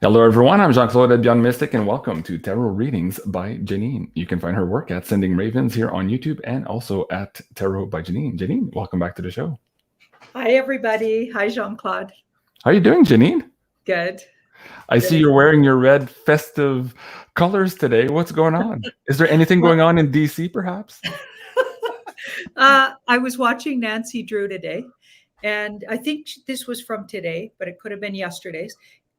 Hello, everyone. I'm Jean-Claude at BeyondMystic, and welcome to Tarot Readings by Janine. You can find her work at Sending Ravens here on YouTube and also at Tarot by Janine. Janine, welcome back to the show. Hi, everybody. Hi, Jean-Claude. How are you doing, Janine? Good. I see you're wearing your red festive colors today. What's going on? Is there anything going on in DC, perhaps? I was watching Nancy Drew today, and I think this was from today, but it could have been yesterday's.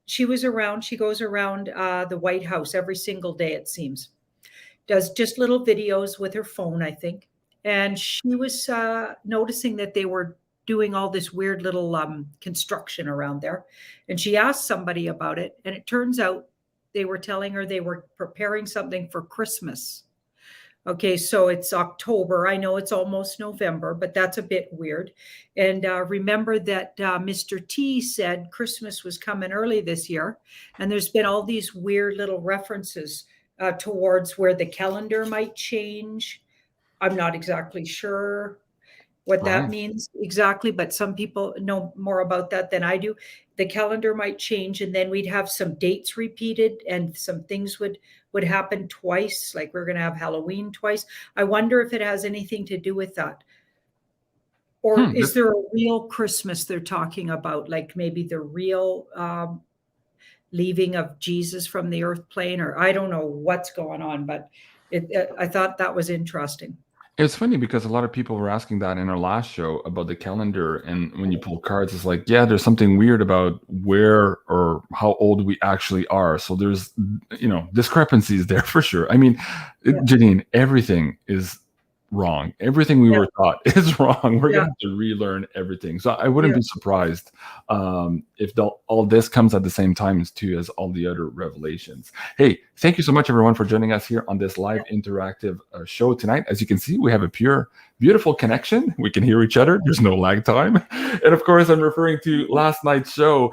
She was around. She goes around the White House every single day, it seems. Does just little videos with her phone, I think. And she was noticing that they were doing all this weird little construction around there. And she asked somebody about it. And it turns out they were telling her they were preparing something for Christmas. Okay, so it's October. I know it's almost November, but that's a bit weird. And remember that Mr. T said Christmas was coming early this year. And there's been all these weird little references towards where the calendar might change. I'm not exactly sure what that means exactly, but some people know more about that than I do. The calendar might change, and then we'd have some dates repeated, and some things would happen twice, like we're going to have Halloween twice. I wonder if it has anything to do with that. Or is there a real Christmas they're talking about, like maybe the real leaving of Jesus from the earth plane, or I don't know what's going on, but I thought that was interesting. It's funny because a lot of people were asking that in our last show about the calendar. And when you pull cards, it's like, yeah, there's something weird about where or how old we actually are. So there's, discrepancies there for sure. I mean, Janine, everything is wrong. Everything we were taught is wrong. We're going to have to relearn everything. So I wouldn't be surprised if all this comes at the same time as all the other revelations. Hey, thank you so much, everyone, for joining us here on this live interactive show tonight. As you can see, we have a pure, beautiful connection. We can hear each other. There's no lag time. And of course, I'm referring to last night's show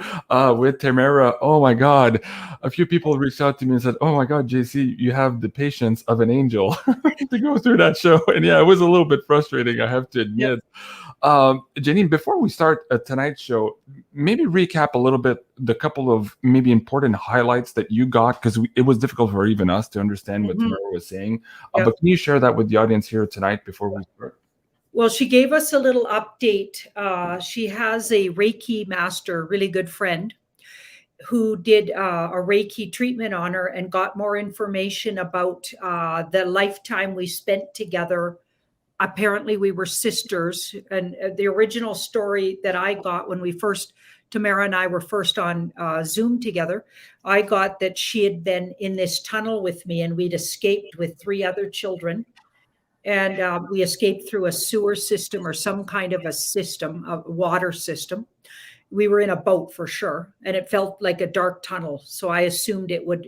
with Tamara. Oh my God. A few people reached out to me and said, oh my God, JC, you have the patience of an angel to go through that show. And yeah, it was a little bit frustrating, I have to admit. Janine, before we start tonight's show, maybe recap a little bit the couple of maybe important highlights that you got, because it was difficult for even us to understand what Tamara was saying. But can you share that with the audience here tonight before we start? Well, she gave us a little update. She has a Reiki master, really good friend, who did a Reiki treatment on her and got more information about the lifetime we spent together. Apparently we were sisters. And the original story that I got when Tamara and I were first on Zoom together, I got that she had been in this tunnel with me, and we'd escaped with 3 other children. And we escaped through a sewer system or some kind of a system, a water system. We were in a boat for sure, and it felt like a dark tunnel. So I assumed it would,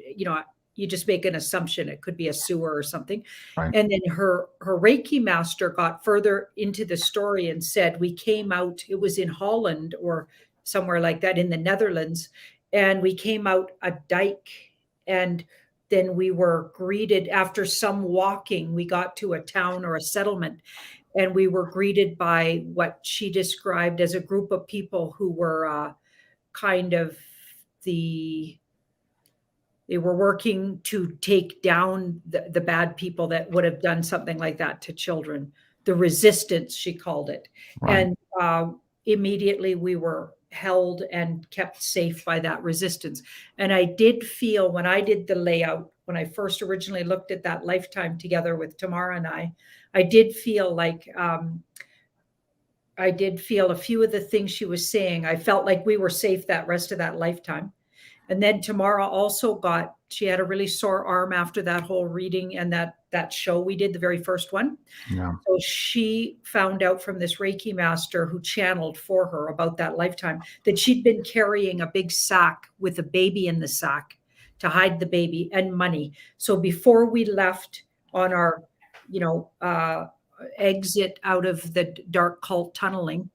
you just make an assumption. It could be a sewer or something. Right. And then her Reiki master got further into the story and said, we came out, it was in Holland or somewhere like that in the Netherlands. And we came out a dike, and then we were greeted after some walking. We got to a town or a settlement, and we were greeted by what she described as a group of people who were they were working to take down the bad people that would have done something like that to children. The resistance, she called it. Right. And immediately we were held and kept safe by that resistance. And I did feel, when I did the layout, when I first originally looked at that lifetime together with Tamara and I did feel like, I did feel a few of the things she was saying. I felt like we were safe that rest of that lifetime. And then Tamara also she had a really sore arm after that whole reading and that show we did, the very first one. Yeah. So she found out from this Reiki master who channeled for her about that lifetime that she'd been carrying a big sack with a baby in the sack to hide the baby and money. So before we left on our, exit out of the dark cult tunneling,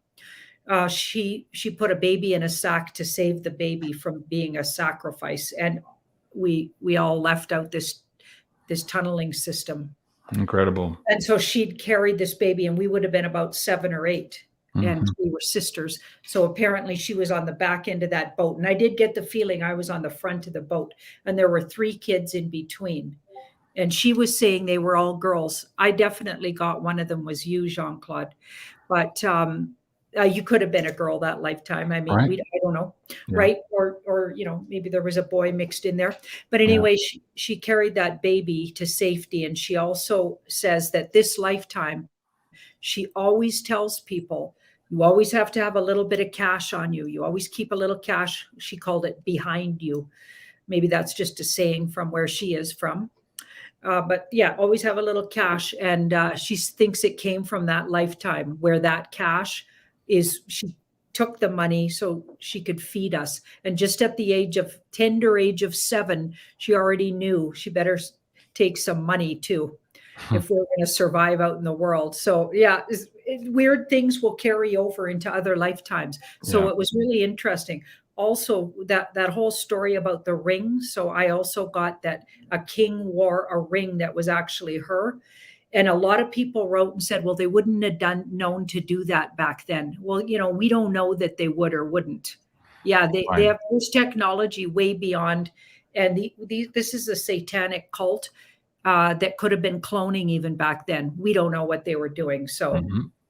she put a baby in a sack to save the baby from being a sacrifice. And we all left out this tunneling system. Incredible. And so she'd carried this baby, and we would have been about 7 or 8. and we were sisters. So apparently she was on the back end of that boat. And I did get the feeling I was on the front of the boat, and there were 3 kids in between. And she was saying they were all girls. I definitely got one of them was you, Jean-Claude. But you could have been a girl that lifetime. I mean, Right. I don't know, Yeah. right? Or maybe there was a boy mixed in there. But anyway, she carried that baby to safety. And she also says that this lifetime, she always tells people, you always have to have a little bit of cash on you. You always keep a little cash. She called it behind you. Maybe that's just a saying from where she is from. But yeah, always have a little cash. And she thinks it came from that lifetime where that cash is, she took the money so she could feed us. And just at the tender age of 7, she already knew she better take some money too, if we're going to survive out in the world. So yeah, weird things will carry over into other lifetimes. So it was really interesting. Also, that whole story about the ring. So I also got that a king wore a ring that was actually her. And a lot of people wrote and said, well, they wouldn't have known to do that back then. Well, we don't know that they would or wouldn't. Yeah, they have this technology way beyond. And this is a satanic cult that could have been cloning even back then. We don't know what they were doing. So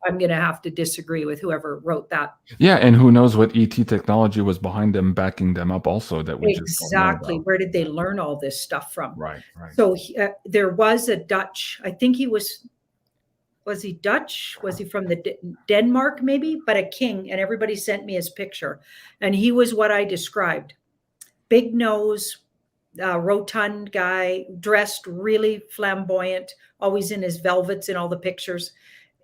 I'm going to have to disagree with whoever wrote that. Yeah, and who knows what ET technology was behind them, backing them up also, that we just don't know about. Where did they learn all this stuff from? Right. So there was a Dutch, I think he was he Dutch? Was he from the Denmark maybe? But a king, and everybody sent me his picture. And he was what I described. Big nose, rotund guy, dressed really flamboyant, always in his velvets in all the pictures,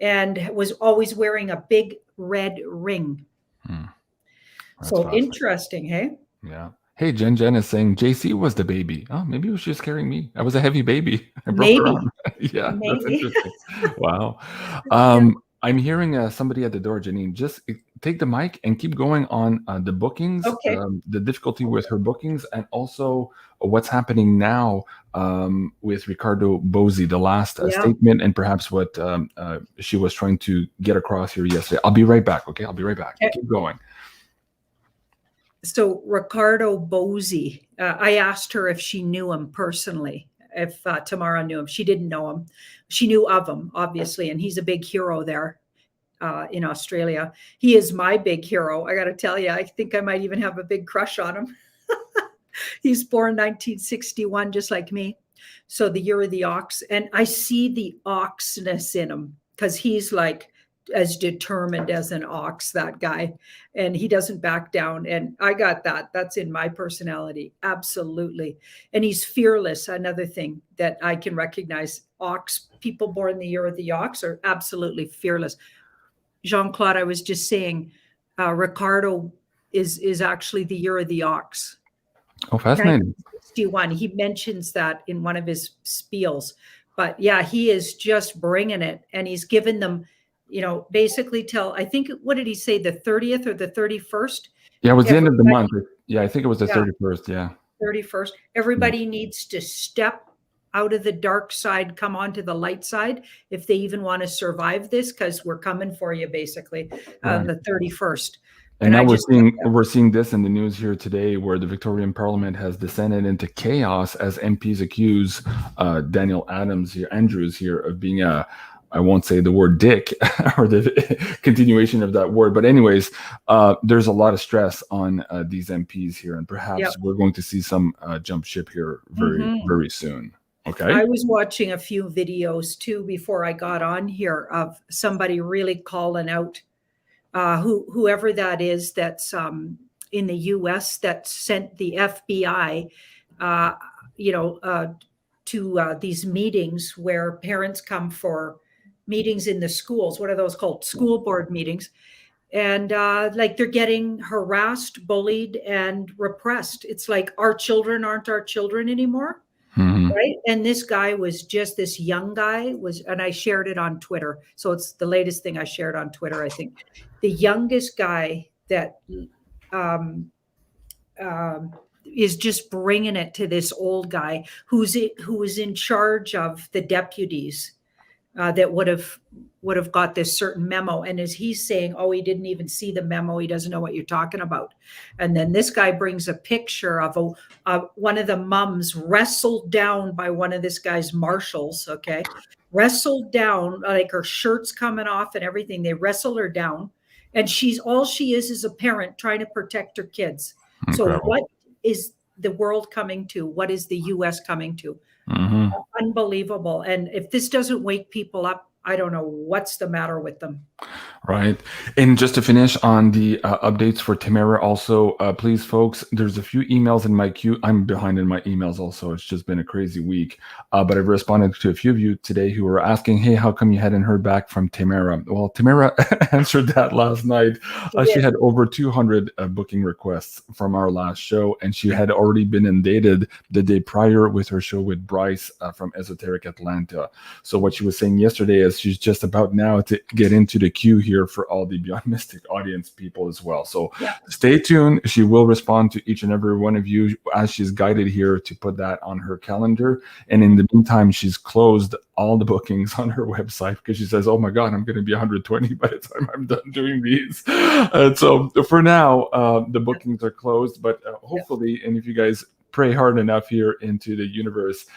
and was always wearing a big red ring. So interesting, hey? Yeah. Hey, Jen is saying JC was the baby. Oh, maybe it was just carrying me. I was a heavy baby. I broke her arm. Yeah, maybe. That's interesting. Wow. I'm hearing somebody at the door, Janine. Just take the mic and keep going on the bookings, the difficulty with her bookings, and also what's happening now with Ricardo Bosi, the last statement, and perhaps what she was trying to get across here yesterday. I'll be right back, okay? I'll be right back. Keep going. So Ricardo Bosi, I asked her if she knew him personally, if Tamara knew him. She didn't know him. She knew of him, obviously, and he's a big hero there in Australia. He is my big hero. I got to tell you, I think I might even have a big crush on him. He's born 1961, just like me. So the year of the ox. And I see the oxness in him because he's like as determined as an ox, that guy, and he doesn't back down. And I got that. That's in my personality. Absolutely. And he's fearless. Another thing that I can recognize, ox, people born the year of the ox are absolutely fearless. Jean-Claude, I was just saying, Ricardo is actually the year of the ox. Oh, fascinating. 1961. He mentions that in one of his spiels. But yeah, he is just bringing it. And he's given them, basically till, I think, what did he say, the 30th or the 31st? Yeah, it was the end of the month. Yeah, I think it was the 31st. Yeah. 31st. Everybody needs to step out of the dark side, come onto the light side, if they even want to survive this, because we're coming for you, basically, on the 31st. And now we're seeing this in the news here today, where the Victorian Parliament has descended into chaos as MPs accuse Daniel Andrews here of being I won't say the word dick or the continuation of that word. But anyways, there's a lot of stress on these MPs here. And perhaps we're going to see some jump ship here very soon. Okay. I was watching a few videos too before I got on here of somebody really calling out whoever that is that's in the US that sent the FBI, to these meetings where parents come for meetings in the schools. What are those called? School board meetings. And like they're getting harassed, bullied, and repressed. It's like our children aren't our children anymore. Right. And this guy was just this young guy and I shared it on Twitter. So it's the latest thing I shared on Twitter, I think. The youngest guy that is just bringing it to this old guy who was in charge of the deputies that would have got this certain memo. And as he's saying, oh, he didn't even see the memo, he doesn't know what you're talking about. And then this guy brings a picture of one of the mums wrestled down by one of this guy's marshals. Okay, wrestled down, like her shirt's coming off and everything. They wrestle her down, and all she is a parent trying to protect her kids. Incredible. So what is the world coming to? What is the US coming to? Mm-hmm. Unbelievable. And if this doesn't wake people up, I don't know what's the matter with them. Right. And just to finish on the updates for Tamara also, please, folks, there's a few emails in my queue. I'm behind in my emails also. It's just been a crazy week. But I've responded to a few of you today who were asking, hey, how come you hadn't heard back from Tamara? Well, Tamara answered that last night. She had over 200 booking requests from our last show, and she had already been inundated the day prior with her show with Bryce from Esoteric Atlanta. So what she was saying yesterday is she's just about now to get into the queue here for all the Beyond Mystic audience people as well. So stay tuned. She will respond to each and every one of you as she's guided here to put that on her calendar. And in the meantime, she's closed all the bookings on her website because she says, oh my God, I'm going to be 120 by the time I'm done doing these. And so for now, the bookings are closed, but hopefully, and if you guys pray hard enough here into the universe,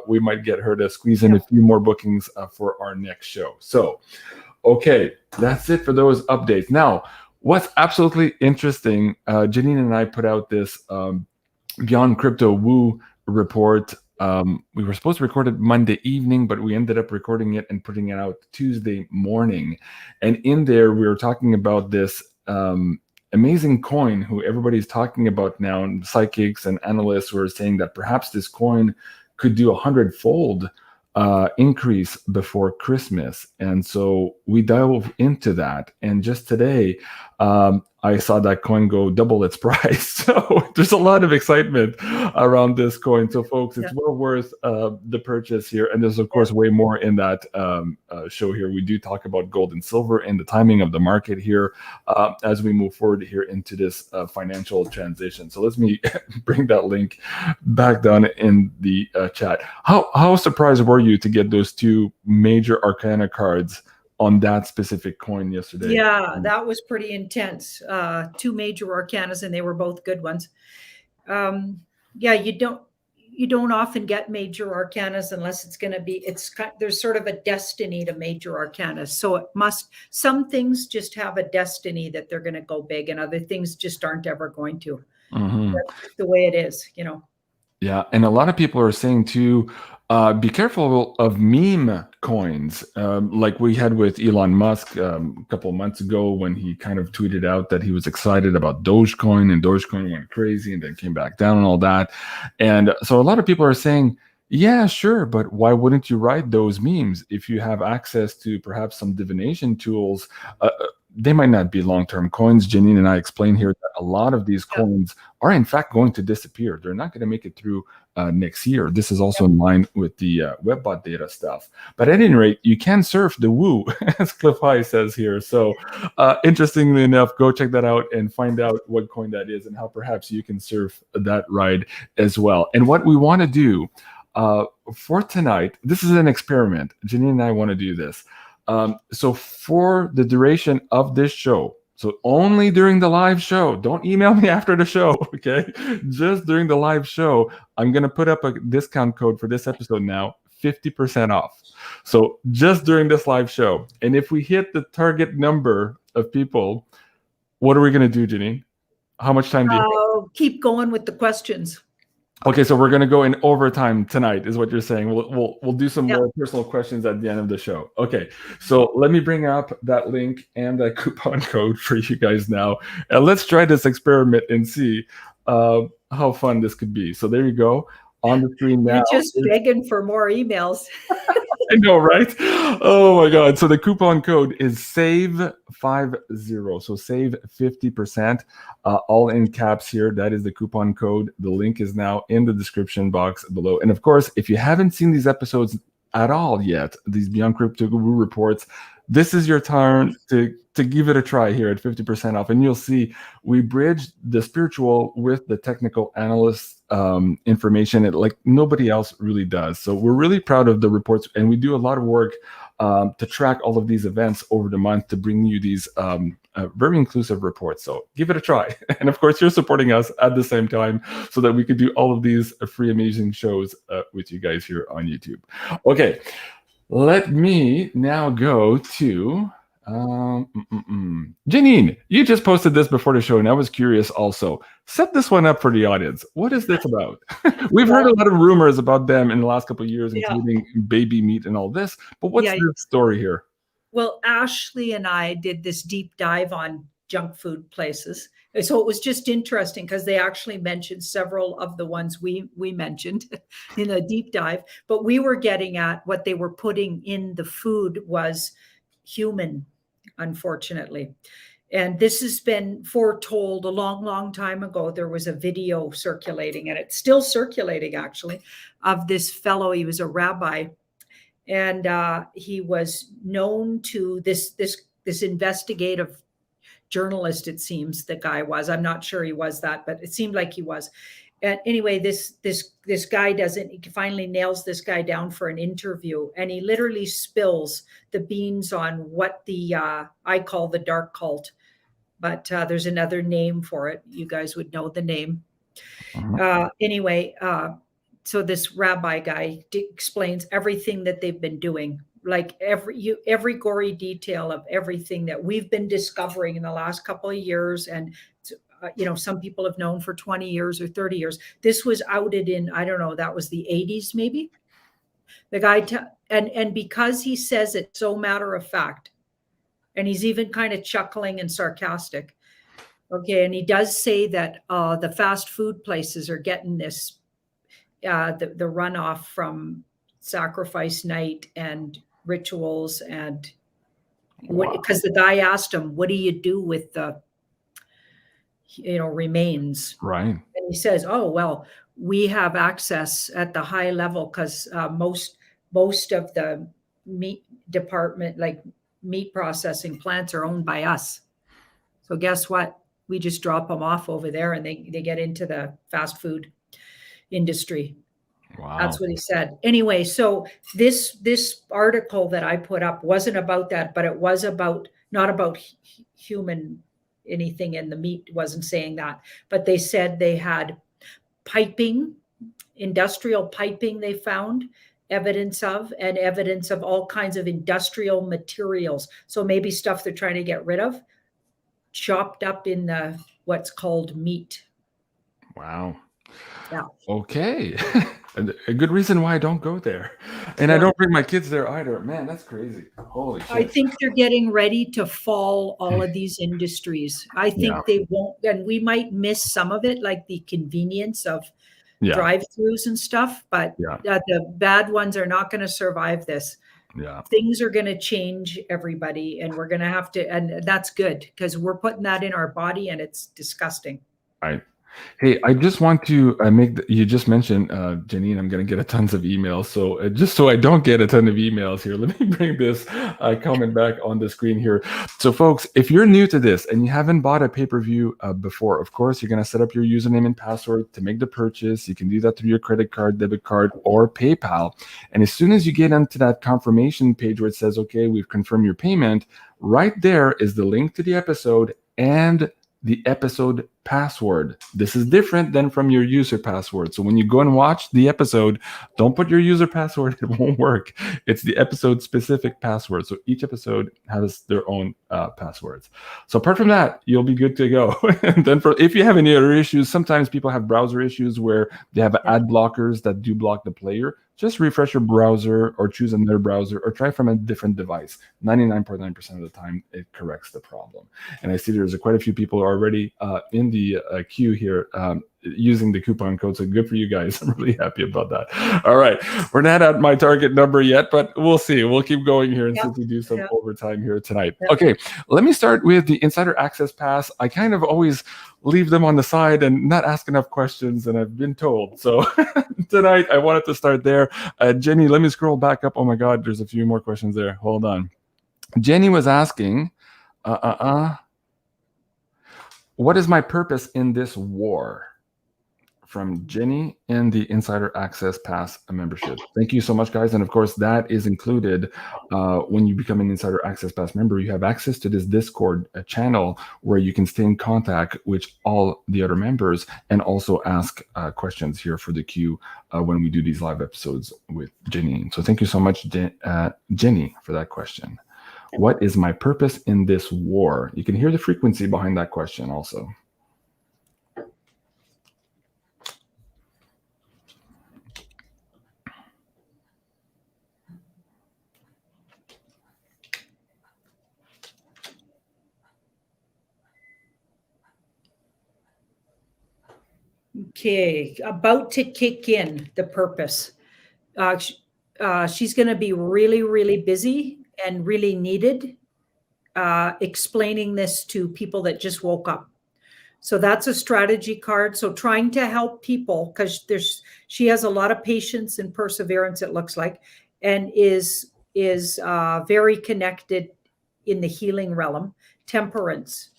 we might get her to squeeze in a few more bookings for our next show. So, okay, that's it for those updates. Now, what's absolutely interesting, Janine and I put out this Beyond Crypto Woo report. We were supposed to record it Monday evening, but we ended up recording it and putting it out Tuesday morning. And in there, we were talking about this amazing coin who everybody's talking about now, and psychics and analysts were saying that perhaps this coin could do 100-fold increase before Christmas. And so we dove into that. And just today, I saw that coin go double its price. So there's a lot of excitement around this coin. So folks, it's well worth the purchase here. And there's of course way more in that show here. We do talk about gold and silver and the timing of the market here as we move forward here into this financial transition. So let me bring that link back down in the chat. How surprised were you to get those two major arcana cards on that specific coin yesterday? Yeah, that was pretty intense. Two major arcanas, and they were both good ones. You don't often get major arcanas unless it's going to be, there's sort of a destiny to major arcanas. So some things just have a destiny that they're going to go big, and other things just aren't ever going to. Mm-hmm. That's the way it is, Yeah, and a lot of people are saying too, be careful of meme coins, like we had with Elon Musk a couple of months ago when he kind of tweeted out that he was excited about Dogecoin, and Dogecoin went crazy and then came back down and all that. And so a lot of people are saying, yeah, sure, but why wouldn't you write those memes if you have access to perhaps some divination tools? They might not be long-term coins. Janine and I explained here that a lot of these coins are in fact going to disappear. They're not going to make it through next year. This is also in line with the WebBot data stuff. But at any rate, you can surf the woo, as Cliff High says here. So interestingly enough, go check that out and find out what coin that is and how perhaps you can surf that ride as well. And what we want to do for tonight, this is an experiment. Janine and I want to do this. So for the duration of this show, so only during the live show, don't email me after the show, okay? Just during the live show, I'm going to put up a discount code for this episode now, 50% off. So just during this live show. And if we hit the target number of people, what are we going to do, Janine? How much time do you have? Keep going with the questions. Okay, so we're going to go in overtime tonight, is what you're saying. We'll do some more personal questions at the end of the show. Okay, so let me bring up that link and that coupon code for you guys now, and let's try this experiment and see how fun this could be. So there you go on the screen now. You're just begging for more emails. I know, right? Oh my God. So the coupon code is SAVE50. So save 50%, all in caps here. That is the coupon code. The link is now in the description box below. And of course, if you haven't seen these episodes at all yet, these Beyond Crypto Guru reports, this is your time to give it a try here at 50% off. And you'll see we bridge the spiritual with the technical analyst information like nobody else really does. So we're really proud of the reports, and we do a lot of work to track all of these events over the month to bring you these very inclusive reports. So give it a try. And of course, you're supporting us at the same time so that we could do all of these free, amazing shows with you guys here on YouTube. Okay, let me now go to Janine. You just posted this before the show, and I was curious also. Set this one up for the audience. What is this about? We've heard a lot of rumors about them in the last couple of years, including baby meat and all this. But what's the story here? Well, Ashley and I did this deep dive on junk food places. So it was just interesting because they actually mentioned several of the ones we mentioned in a deep dive. But we were getting at what they were putting in the food was human, unfortunately. And this has been foretold a long, long time ago. There was a video circulating, and it's still circulating actually, of this fellow. He was a rabbi, and he was known to this investigative journalist. It seems the guy was. I'm not sure he was that, but it seemed like he was. And anyway, this guy he finally nails this guy down for an interview, and he literally spills the beans on what the I call the dark cult, but there's another name for it. You guys would know the name. Anyway, so this rabbi guy explains everything that they've been doing, like every gory detail of everything that we've been discovering in the last couple of years. And some people have known for 20 years or 30 years. This was outed in, I don't know, that was the 80s maybe. The guy, and because he says it so matter of fact, and he's even kind of chuckling and sarcastic. Okay, and he does say that the fast food places are getting this, the runoff from sacrifice night and rituals, and because the guy asked him, "What do you do with the remains?" Right. And he says, "Oh, well, we have access at the high level because most of the meat department, like meat processing plants, are owned by us. So guess what? We just drop them off over there, and they get into the fast food industry." Wow. That's what he said. Anyway, so this article that I put up wasn't about that, but it was not about human anything in the meat. Wasn't saying that, but they said they had piping, industrial piping they found evidence of, and evidence of all kinds of industrial materials. So maybe stuff they're trying to get rid of, chopped up in the what's called meat. Wow. Yeah. Okay. A good reason why I don't go there. And I don't bring my kids there either. Man, that's crazy. Holy shit. I think they're getting ready to fall all of these industries. I think they won't, and we might miss some of it, like the convenience of drive-throughs and stuff, but the bad ones are not going to survive this. Yeah. Things are going to change, everybody, and we're going to have to, and that's good because we're putting that in our body and it's disgusting. Right. Hey, I just want to you just mentioned, Janine, I'm going to get tons of emails. So just so I don't get a ton of emails here, let me bring this comment back on the screen here. So folks, if you're new to this and you haven't bought a pay-per-view before, of course, you're going to set up your username and password to make the purchase. You can do that through your credit card, debit card, or PayPal. And as soon as you get onto that confirmation page where it says, okay, we've confirmed your payment, right there is the link to the episode and the episode password. This is different than from your user password. So when you go and watch the episode, don't put your user password. It won't work. It's the episode specific password. So each episode has their own passwords. So apart from that, you'll be good to go. And then if you have any other issues, sometimes people have browser issues where they have ad blockers that do block the player. Just refresh your browser or choose another browser or try from a different device. 99.9% of the time, it corrects the problem. And I see there's quite a few people already in the queue here using the coupon code. So good for you guys. I'm really happy about that. All right. We're not at my target number yet, but we'll see. We'll keep going here and since we do some overtime here tonight. Okay. Let me start with the Insider Access Pass. I kind of always leave them on the side and not ask enough questions, and I've been told. So tonight I wanted to start there. Jenny, let me scroll back up. Oh my God, there's a few more questions there. Hold on. Jenny was asking, what is my purpose in this war? From Jenny and the Insider Access Pass membership. Thank you so much, guys. And of course, that is included when you become an Insider Access Pass member. You have access to this Discord channel where you can stay in contact with all the other members and also ask questions here for the queue when we do these live episodes with Jenny. So thank you so much, Jenny, for that question. What is my purpose in this war? You can hear the frequency behind that question also. Okay, about to kick in the purpose. She's going to be really, really busy and really needed explaining this to people that just woke up. So that's a strategy card. So trying to help people, because she has a lot of patience and perseverance, it looks like, and is very connected in the healing realm. Temperance.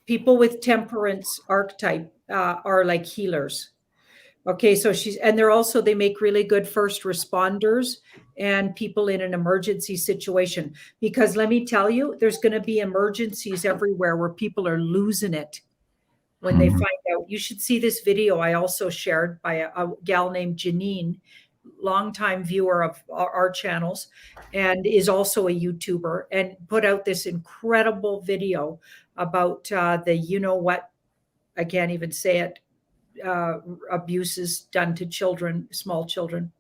People with temperance archetype are like healers. Okay, so they make really good first responders and people in an emergency situation. Because let me tell you, there's going to be emergencies everywhere where people are losing it when they find out. You should see this video I also shared by a gal named Janine, longtime viewer of our channels, and is also a YouTuber, and put out this incredible video about the, you know what, I can't even say it, abuses done to children, small children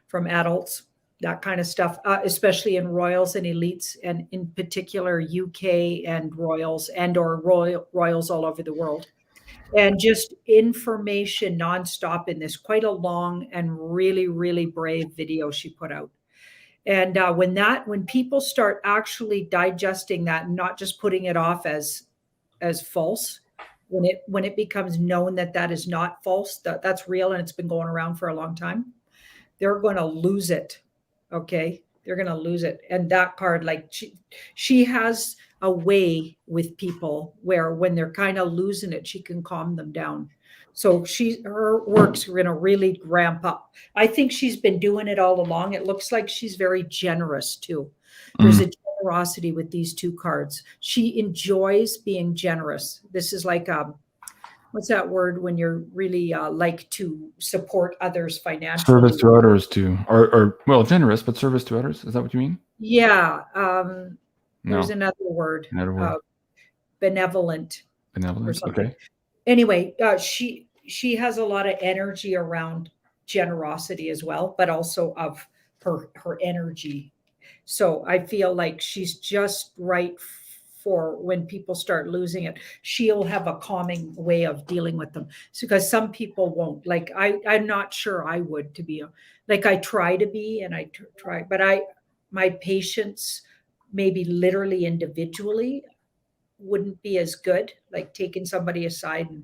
from adults, that kind of stuff, especially in royals and elites, and in particular UK and royals or royals all over the world. And just information nonstop in this, quite a long and really, really brave video she put out. And when people start actually digesting that and not just putting it off as false, when it becomes known that that is not false, that's real and it's been going around for a long time, they're going to lose it. Okay, they're going to lose it. And that card, like she has a way with people where when they're kind of losing it, she can calm them down. So her works are going to really ramp up. I think she's been doing it all along. It looks like she's very generous too. There's a generosity with these two cards. She enjoys being generous. This is like what's that word when you're really like to support others financially? Service to others too, or well, generous, but service to others. Is that what you mean? Yeah. There's another word. Benevolent. Benevolent. Okay. Anyway, she has a lot of energy around generosity as well, but also of her energy. So I feel like she's just right for when people start losing it. She'll have a calming way of dealing with them. So, because some people won't. Like I'm not sure I would, to be like, I try to be, and I try, but my patience, maybe literally individually, wouldn't be as good, like taking somebody aside and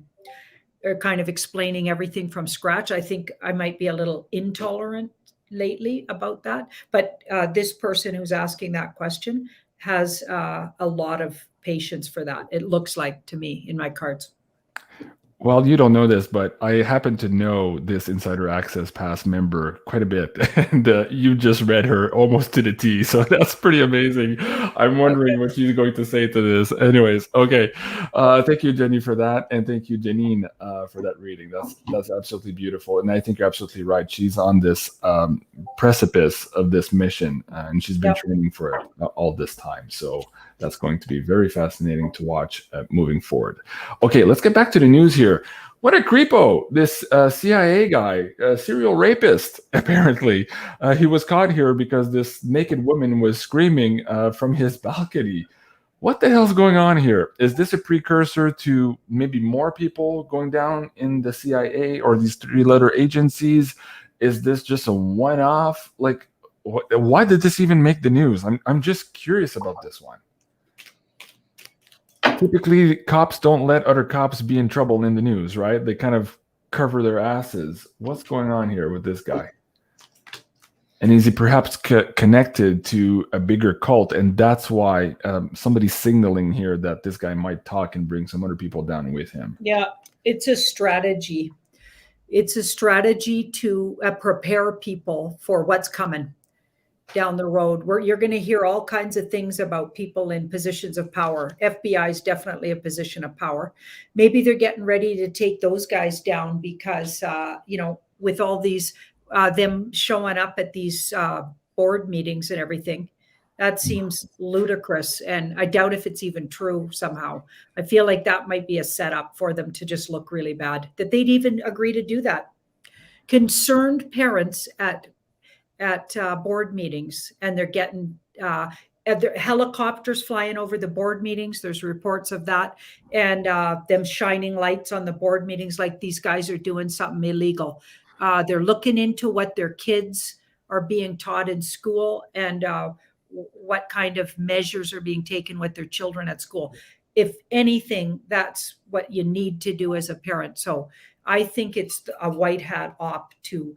or kind of explaining everything from scratch. I think I might be a little intolerant lately about that. But this person who's asking that question has a lot of patience for that. It looks like to me in my cards. Well, you don't know this, but I happen to know this Insider Access Pass member quite a bit, and you just read her almost to the T, so that's pretty amazing. I'm wondering what she's going to say to this. Anyways, okay. Thank you, Jenny, for that, and thank you, Janine, for that reading. That's absolutely beautiful, and I think you're absolutely right. She's on this precipice of this mission, and she's been training for it all this time, so that's going to be very fascinating to watch moving forward. Okay, let's get back to the news here. What a creepo, this CIA guy, serial rapist, apparently. He was caught here because this naked woman was screaming from his balcony. What the hell's going on here? Is this a precursor to maybe more people going down in the CIA or these three-letter agencies? Is this just a one-off? Like, why did this even make the news? I'm just curious about this one. Typically, cops don't let other cops be in trouble in the news, right? They kind of cover their asses. What's going on here with this guy? And is he perhaps connected to a bigger cult? And that's why somebody's signaling here that this guy might talk and bring some other people down with him. Yeah, it's a strategy. It's a strategy to prepare people for what's coming down the road, where you're going to hear all kinds of things about people in positions of power. FBI is definitely a position of power. Maybe they're getting ready to take those guys down because, with all these, them showing up at these board meetings and everything, that seems ludicrous. And I doubt if it's even true somehow. I feel like that might be a setup for them to just look really bad, that they'd even agree to do that. Concerned parents at board meetings, and they're getting helicopters flying over the board meetings. There's reports of that, and them shining lights on the board meetings like these guys are doing something illegal. They're looking into what their kids are being taught in school and what kind of measures are being taken with their children at school. If anything, that's what you need to do as a parent. So I think it's a white hat op to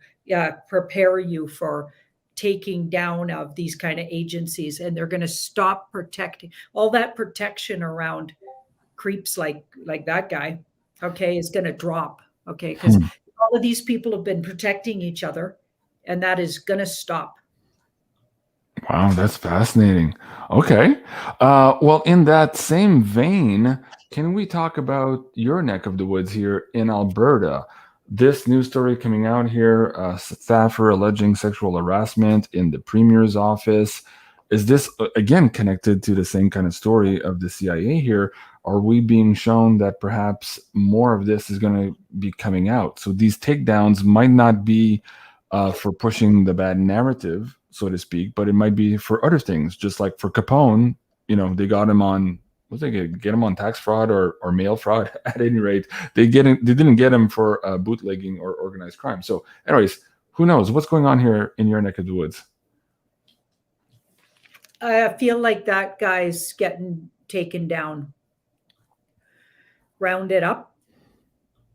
prepare you for taking down of these kind of agencies, and they're going to stop protecting all that protection around creeps like that guy. Okay, is going to drop. Okay, because all of these people have been protecting each other, and that is going to stop. Wow, that's fascinating. Okay. Well, in that same vein, can we talk about your neck of the woods here in Alberta? This news story coming out here, a staffer alleging sexual harassment in the premier's office. Is this, again, connected to the same kind of story of the CIA here? Are we being shown that perhaps more of this is going to be coming out? So these takedowns might not be for pushing the bad narrative, so to speak, but it might be for other things, just like for Capone. They got him on, was they get him on tax fraud or mail fraud? At any rate, they didn't get him for bootlegging or organized crime. So anyways, who knows what's going on here in your neck of the woods? I feel like that guy's getting taken down, rounded up,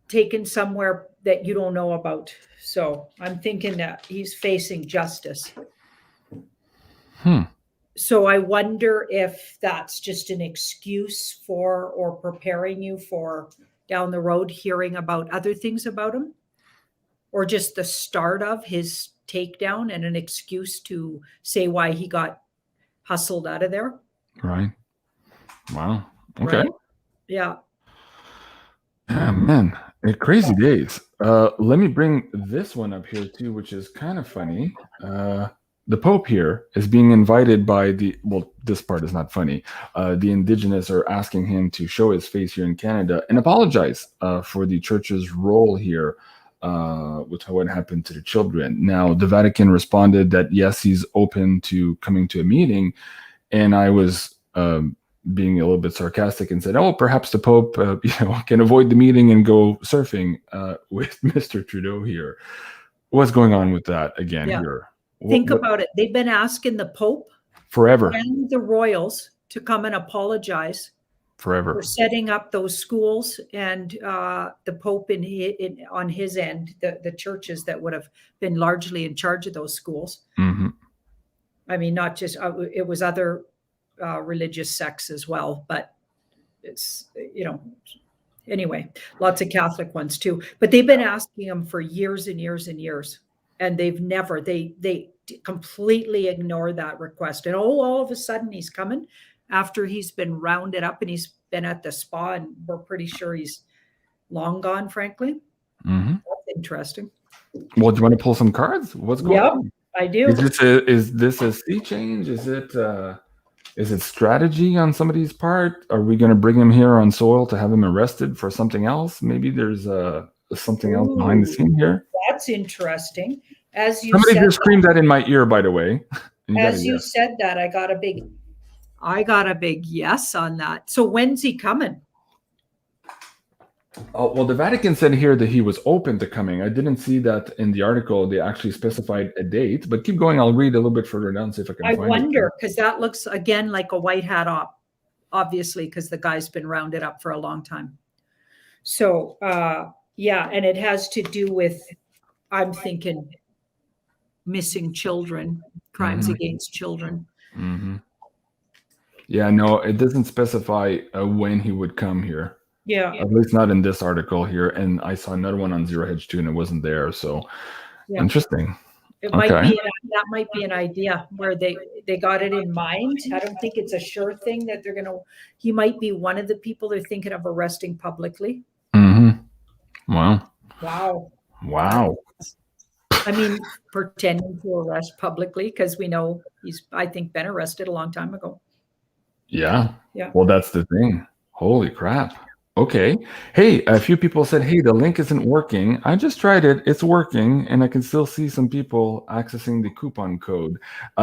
taken somewhere that you don't know about. So I'm thinking that he's facing justice. So I wonder if that's just an excuse for, or preparing you for down the road hearing about other things about him, or just the start of his takedown and an excuse to say why he got hustled out of there. Right. Wow. Okay. Right? Yeah. Yeah, man, crazy days. Let me bring this one up here too, which is kind of funny. The Pope here is being invited by this part is not funny. The Indigenous are asking him to show his face here in Canada and apologize for the church's role here with what happened to the children. Now, the Vatican responded that yes, he's open to coming to a meeting, and I was being a little bit sarcastic and said, "Oh, perhaps the Pope, can avoid the meeting and go surfing with Mr. Trudeau here." What's going on with that again here? Think about it. They've been asking the Pope forever and the royals to come and apologize forever for setting up those schools, and the Pope on his end, the churches that would have been largely in charge of those schools. Mm-hmm. I mean, not just it was other religious sects as well, but it's anyway, lots of Catholic ones too. But they've been asking him for years and years and years. And they've never, they completely ignore that request. And all of a sudden he's coming after he's been rounded up and he's been at the spa, and we're pretty sure he's long gone, frankly. Mm-hmm. That's interesting. Well, do you want to pull some cards? What's going on? I do. Is this a sea change? Is it strategy on somebody's part? Are we going to bring him here on soil to have him arrested for something else? Maybe there's something else behind the scene here. That's interesting. As you somebody said, just screamed that in my ear, by the way. As you said that, I got a big yes on that. So when's he coming? Oh, well, the Vatican said here that he was open to coming. I didn't see that in the article. They actually specified a date, but keep going. I'll read a little bit further down, see if I can find it. I wonder, because that looks, again, like a white hat op, obviously, because the guy's been rounded up for a long time. So, yeah, and it has to do with, I'm thinking, missing children, crimes against children. Yeah, no, it doesn't specify when he would come here. Yeah. At least not in this article here. And I saw another one on Zero Hedge too, and it wasn't there. So interesting. It might be that might be an idea where they got it in mind. I don't think it's a sure thing that they're going to. He might be one of the people they're thinking of arresting publicly. Wow. I mean, pretending to arrest publicly, because we know he's, I think, been arrested a long time ago. Yeah. Well, that's the thing. Holy crap. Okay. Hey, a few people said, hey, the link isn't working. I just tried it. It's working, and I can still see some people accessing the coupon code.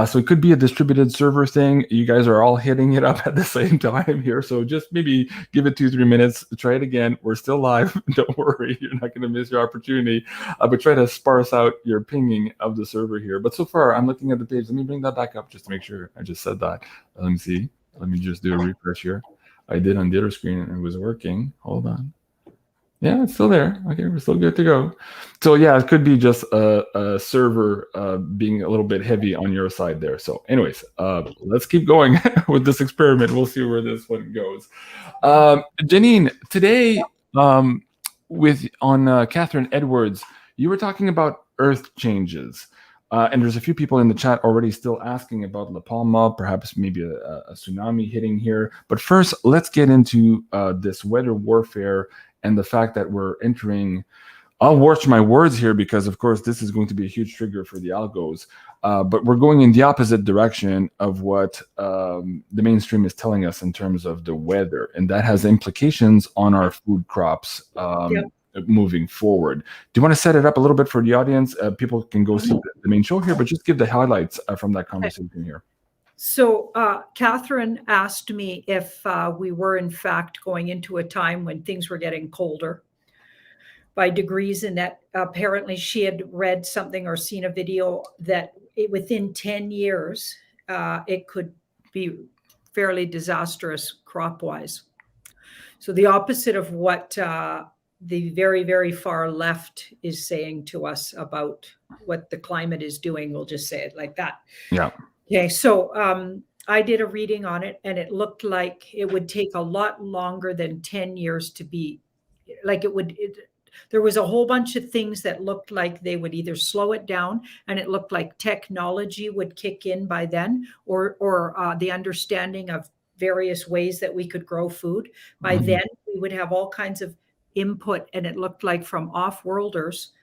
So it could be a distributed server thing. You guys are all hitting it up at the same time here. So just maybe give it 2-3 minutes. Try it again. We're still live. Don't worry. You're not going to miss your opportunity. But try to sparse out your pinging of the server here. But so far, I'm looking at the page. Let me bring that back up just to make sure I just said that. Let me see. Let me just do a refresh here. I did on the other screen and it was working. Hold on. Yeah, it's still there. Okay, we're still good to go. So yeah, it could be just a server being a little bit heavy on your side there. So anyways, let's keep going with this experiment. We'll see where this one goes. Janine, today with on Catherine Edwards, you were talking about earth changes. And there's a few people in the chat already still asking about La Palma, perhaps maybe a tsunami hitting here. But first, let's get into this weather warfare and the fact that we're entering. I'll watch my words here because, of course, this is going to be a huge trigger for the algos. But we're going in the opposite direction of what the mainstream is telling us in terms of the weather. And that has implications on our food crops. Moving forward. Do you want to set it up a little bit for the audience? People can go see the main show here, but just give the highlights from that conversation here. So Catherine asked me if we were in fact going into a time when things were getting colder by degrees, and that apparently she had read something or seen a video that within 10 years, it could be fairly disastrous crop-wise. So the opposite of what the very, very far left is saying to us about what the climate is doing. We'll just say it like that. Yeah. Okay. So I did a reading on it, and it looked like it would take a lot longer than 10 years to be like it would. There was a whole bunch of things that looked like they would either slow it down, and it looked like technology would kick in by then, or the understanding of various ways that we could grow food. By then, we would have all kinds of input, and it looked like from off-worlders,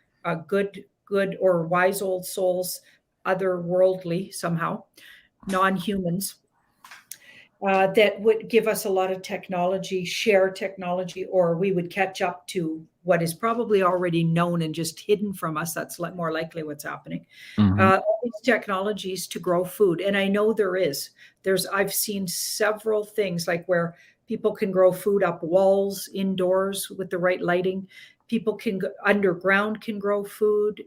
good or wise old souls, otherworldly somehow, non-humans, that would give us a lot of technology, share technology, or we would catch up to what is probably already known and just hidden from us. That's more likely what's happening. All these technologies to grow food. And I know I've seen several things like where people can grow food up walls indoors with the right lighting. People can go underground, can grow food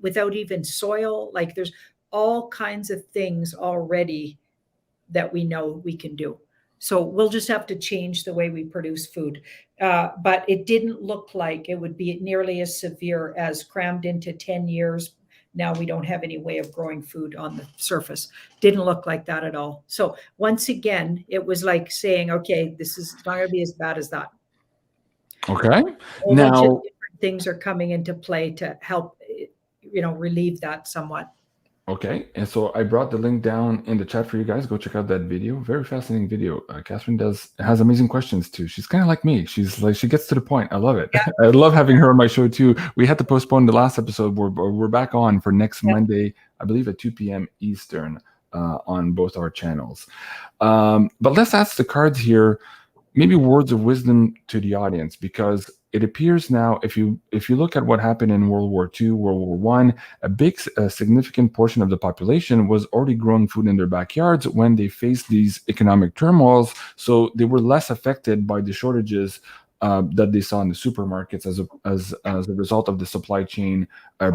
without even soil. Like there's all kinds of things already that we know we can do. So we'll just have to change the way we produce food. But it didn't look like it would be nearly as severe as crammed into 10 years. Now we don't have any way of growing food on the surface. Didn't look like that at all. So once again, it was like saying, okay, this is not going to be as bad as that. Okay. A bunch of different things are coming into play to help, relieve that somewhat. Okay, and so I brought the link down in the chat for you guys. Go check out that video. Very fascinating video. Catherine has amazing questions too. She's kind of like me. She's like, she gets to the point. I love it. Yeah. I love having her on my show too. We had to postpone the last episode. We're back on for next Monday, I believe at 2 p.m. Eastern on both our channels. But let's ask the cards here, maybe words of wisdom to the audience, because it appears now, if you look at what happened in World War II, World War I, a significant portion of the population was already growing food in their backyards when they faced these economic turmoils. So they were less affected by the shortages that they saw in the supermarkets as a result of the supply chain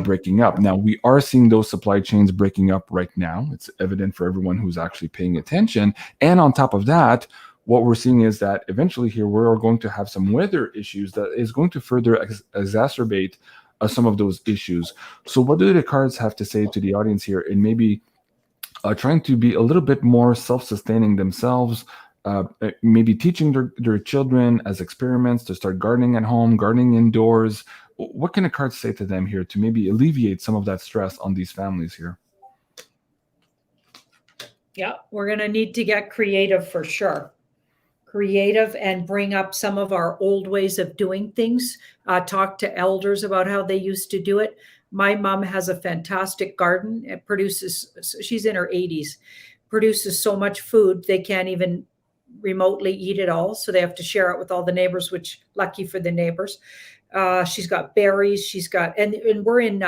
breaking up. Now, we are seeing those supply chains breaking up right now. It's evident for everyone who's actually paying attention. And on top of that, what we're seeing is that eventually here we're going to have some weather issues that is going to further exacerbate some of those issues. So what do the cards have to say to the audience here, and maybe trying to be a little bit more self-sustaining themselves, maybe teaching their children as experiments to start gardening at home, gardening indoors? What can the cards say to them here to maybe alleviate some of that stress on these families here? Yeah, we're going to need to get creative for sure. Creative, and bring up some of our old ways of doing things. Talk to elders about how they used to do it. My mom has a fantastic garden. It produces, she's in her 80s, produces so much food they can't even remotely eat it all. So they have to share it with all the neighbors, which lucky for the neighbors. She's got berries. She's got, and we're in,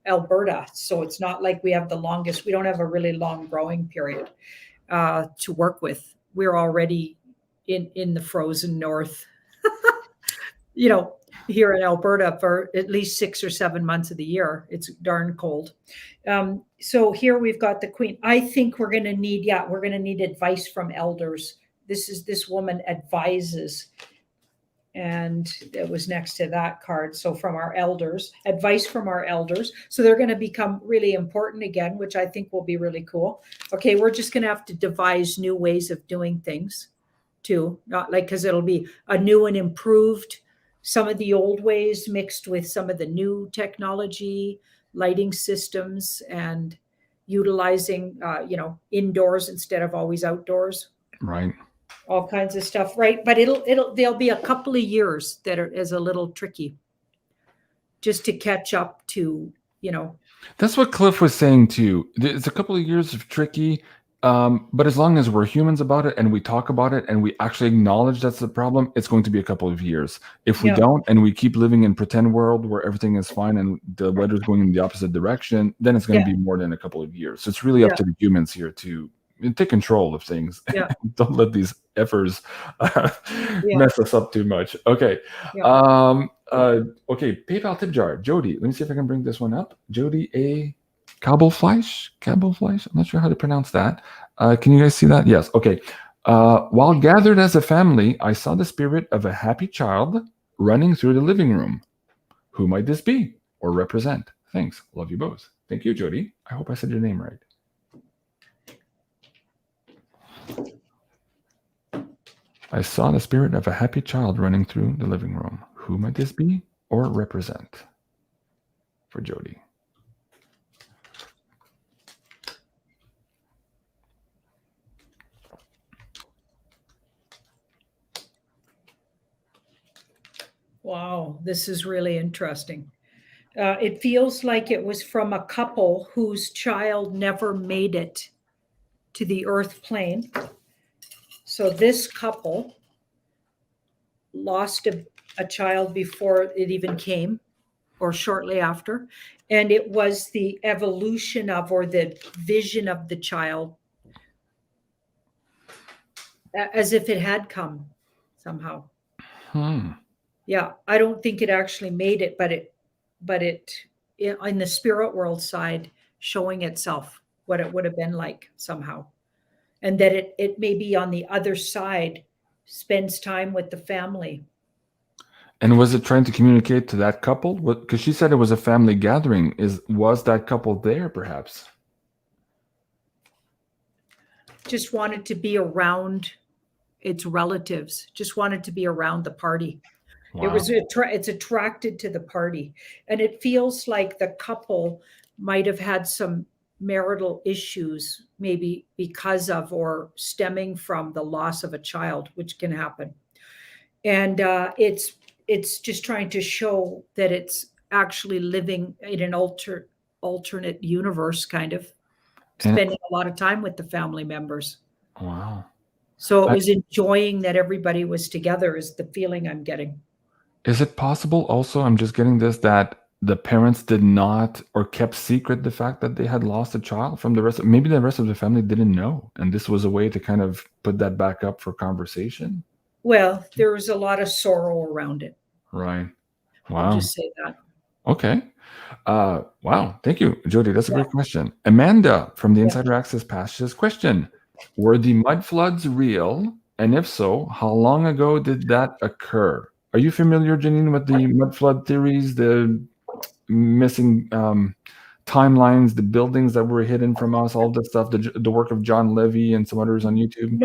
Alberta. So it's not like we have the longest, we don't have a really long growing period to work with. We're already in the frozen north, here in Alberta for at least 6 or 7 months of the year. It's darn cold. So here we've got the Queen. I think we're going to need advice from elders. This woman advises, and it was next to that card. So from our elders, advice from our elders. So they're going to become really important again, which I think will be really cool. Okay, we're just going to have to devise new ways of doing things too, not like, because it'll be a new and improved, some of the old ways mixed with some of the new technology, lighting systems, and utilizing indoors instead of always outdoors, Right. all kinds of stuff, right? But there'll be a couple of years that is a little tricky just to catch up to, That's what Cliff was saying too. It's a couple of years of tricky, but as long as we're humans about it and we talk about it and we actually acknowledge that's the problem, it's going to be a couple of years. If we don't, and we keep living in pretend world where everything is fine and the weather's going in the opposite direction, then it's going to be more than a couple of years. So it's really up to the humans here to take control of things. Don't let these effers mess us up too much. Okay. Okay, PayPal tip jar. Jody, let me see if I can bring this one up. Jody A. Kabelfleisch? I'm not sure how to pronounce that. Can you guys see that? Yes. Okay. While gathered as a family, I saw the spirit of a happy child running through the living room. Who might this be or represent? Thanks. Love you both. Thank you, Jody. I hope I said your name right. I saw the spirit of a happy child running through the living room. Who might this be or represent for Jody? Wow, this is really interesting. It feels like it was from a couple whose child never made it to the earth plane. So this couple lost a child before it even came, or shortly after. And it was the evolution of, or the vision of the child, as if it had come somehow. Yeah, I don't think it actually made it, but it in the spirit world side, showing itself what it would have been like somehow. And that it may be on the other side, spends time with the family. And was it trying to communicate to that couple? Because she said it was a family gathering. Was that couple there, perhaps? Just wanted to be around its relatives. Just wanted to be around the party. Wow. It's attracted to the party. And it feels like the couple might have had some marital issues, maybe because of or stemming from the loss of a child, which can happen. And it's just trying to show that it's actually living in an alternate universe, kind of spending a lot of time with the family members. Wow. So it was enjoying that everybody was together, is the feeling I'm getting. Is it possible also, I'm just getting this, that the parents did not or kept secret the fact that they had lost a child from the rest maybe the rest of the family didn't know, and this was a way to kind of put that back up for conversation? Well, there was a lot of sorrow around it. Right. Wow. I'll just say that. Okay. Wow. Thank you, Jody. That's a great question. Amanda from the Insider Access Pass says, question, were the mud floods real? And if so, how long ago did that occur? Are you familiar, Janine, with the mud flood theories, the missing timelines, the buildings that were hidden from us, all this stuff, the work of John Levy and some others on YouTube?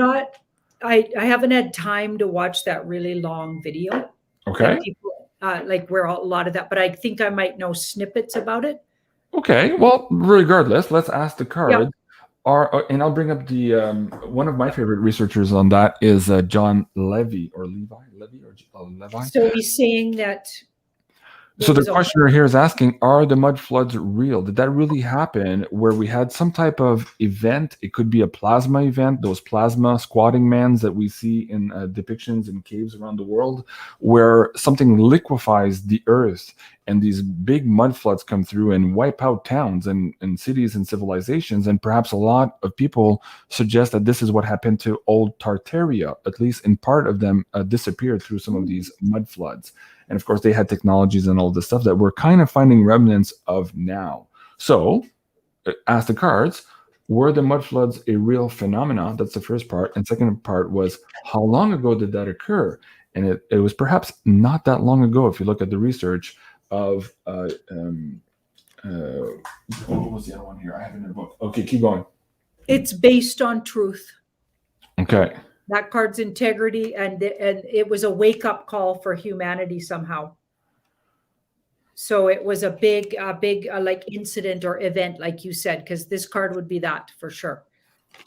I haven't had time to watch that really long video. Okay. That people like where a lot of that, but I think I might know snippets about it. Okay. Well, regardless, let's ask the cards. Yeah. And I'll bring up the one of my favorite researchers on that is John Levy or Levi. So he's saying that. So the questioner here is asking, are the mud floods real? Did that really happen where we had some type of event? It could be a plasma event, those plasma squatting mans that we see in depictions in caves around the world, where something liquefies the earth and these big mud floods come through and wipe out towns and cities and civilizations. And perhaps a lot of people suggest that this is what happened to old Tartaria, at least in part of them disappeared through some of these mud floods. And of course, they had technologies and all this stuff that we're kind of finding remnants of now. So, ask the cards, were the mud floods a real phenomenon? That's the first part. And second part was, how long ago did that occur? And it was perhaps not that long ago, if you look at the research of, what was the other one here? I have it in the book. Okay, keep going. It's based on truth. Okay. That card's integrity, and it was a wake-up call for humanity somehow. So it was a big like incident or event, like you said, because this card would be that for sure.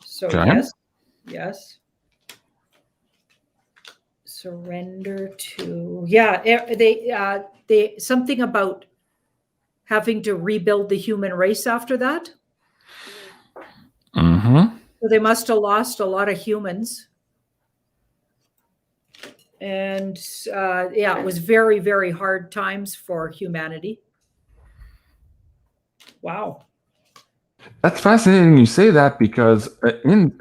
So okay. Yes. Surrender to, they something about having to rebuild the human race after that. Mm-hmm. So they must have lost a lot of humans. And it was very, very hard times for humanity. Wow. That's fascinating you say that, because in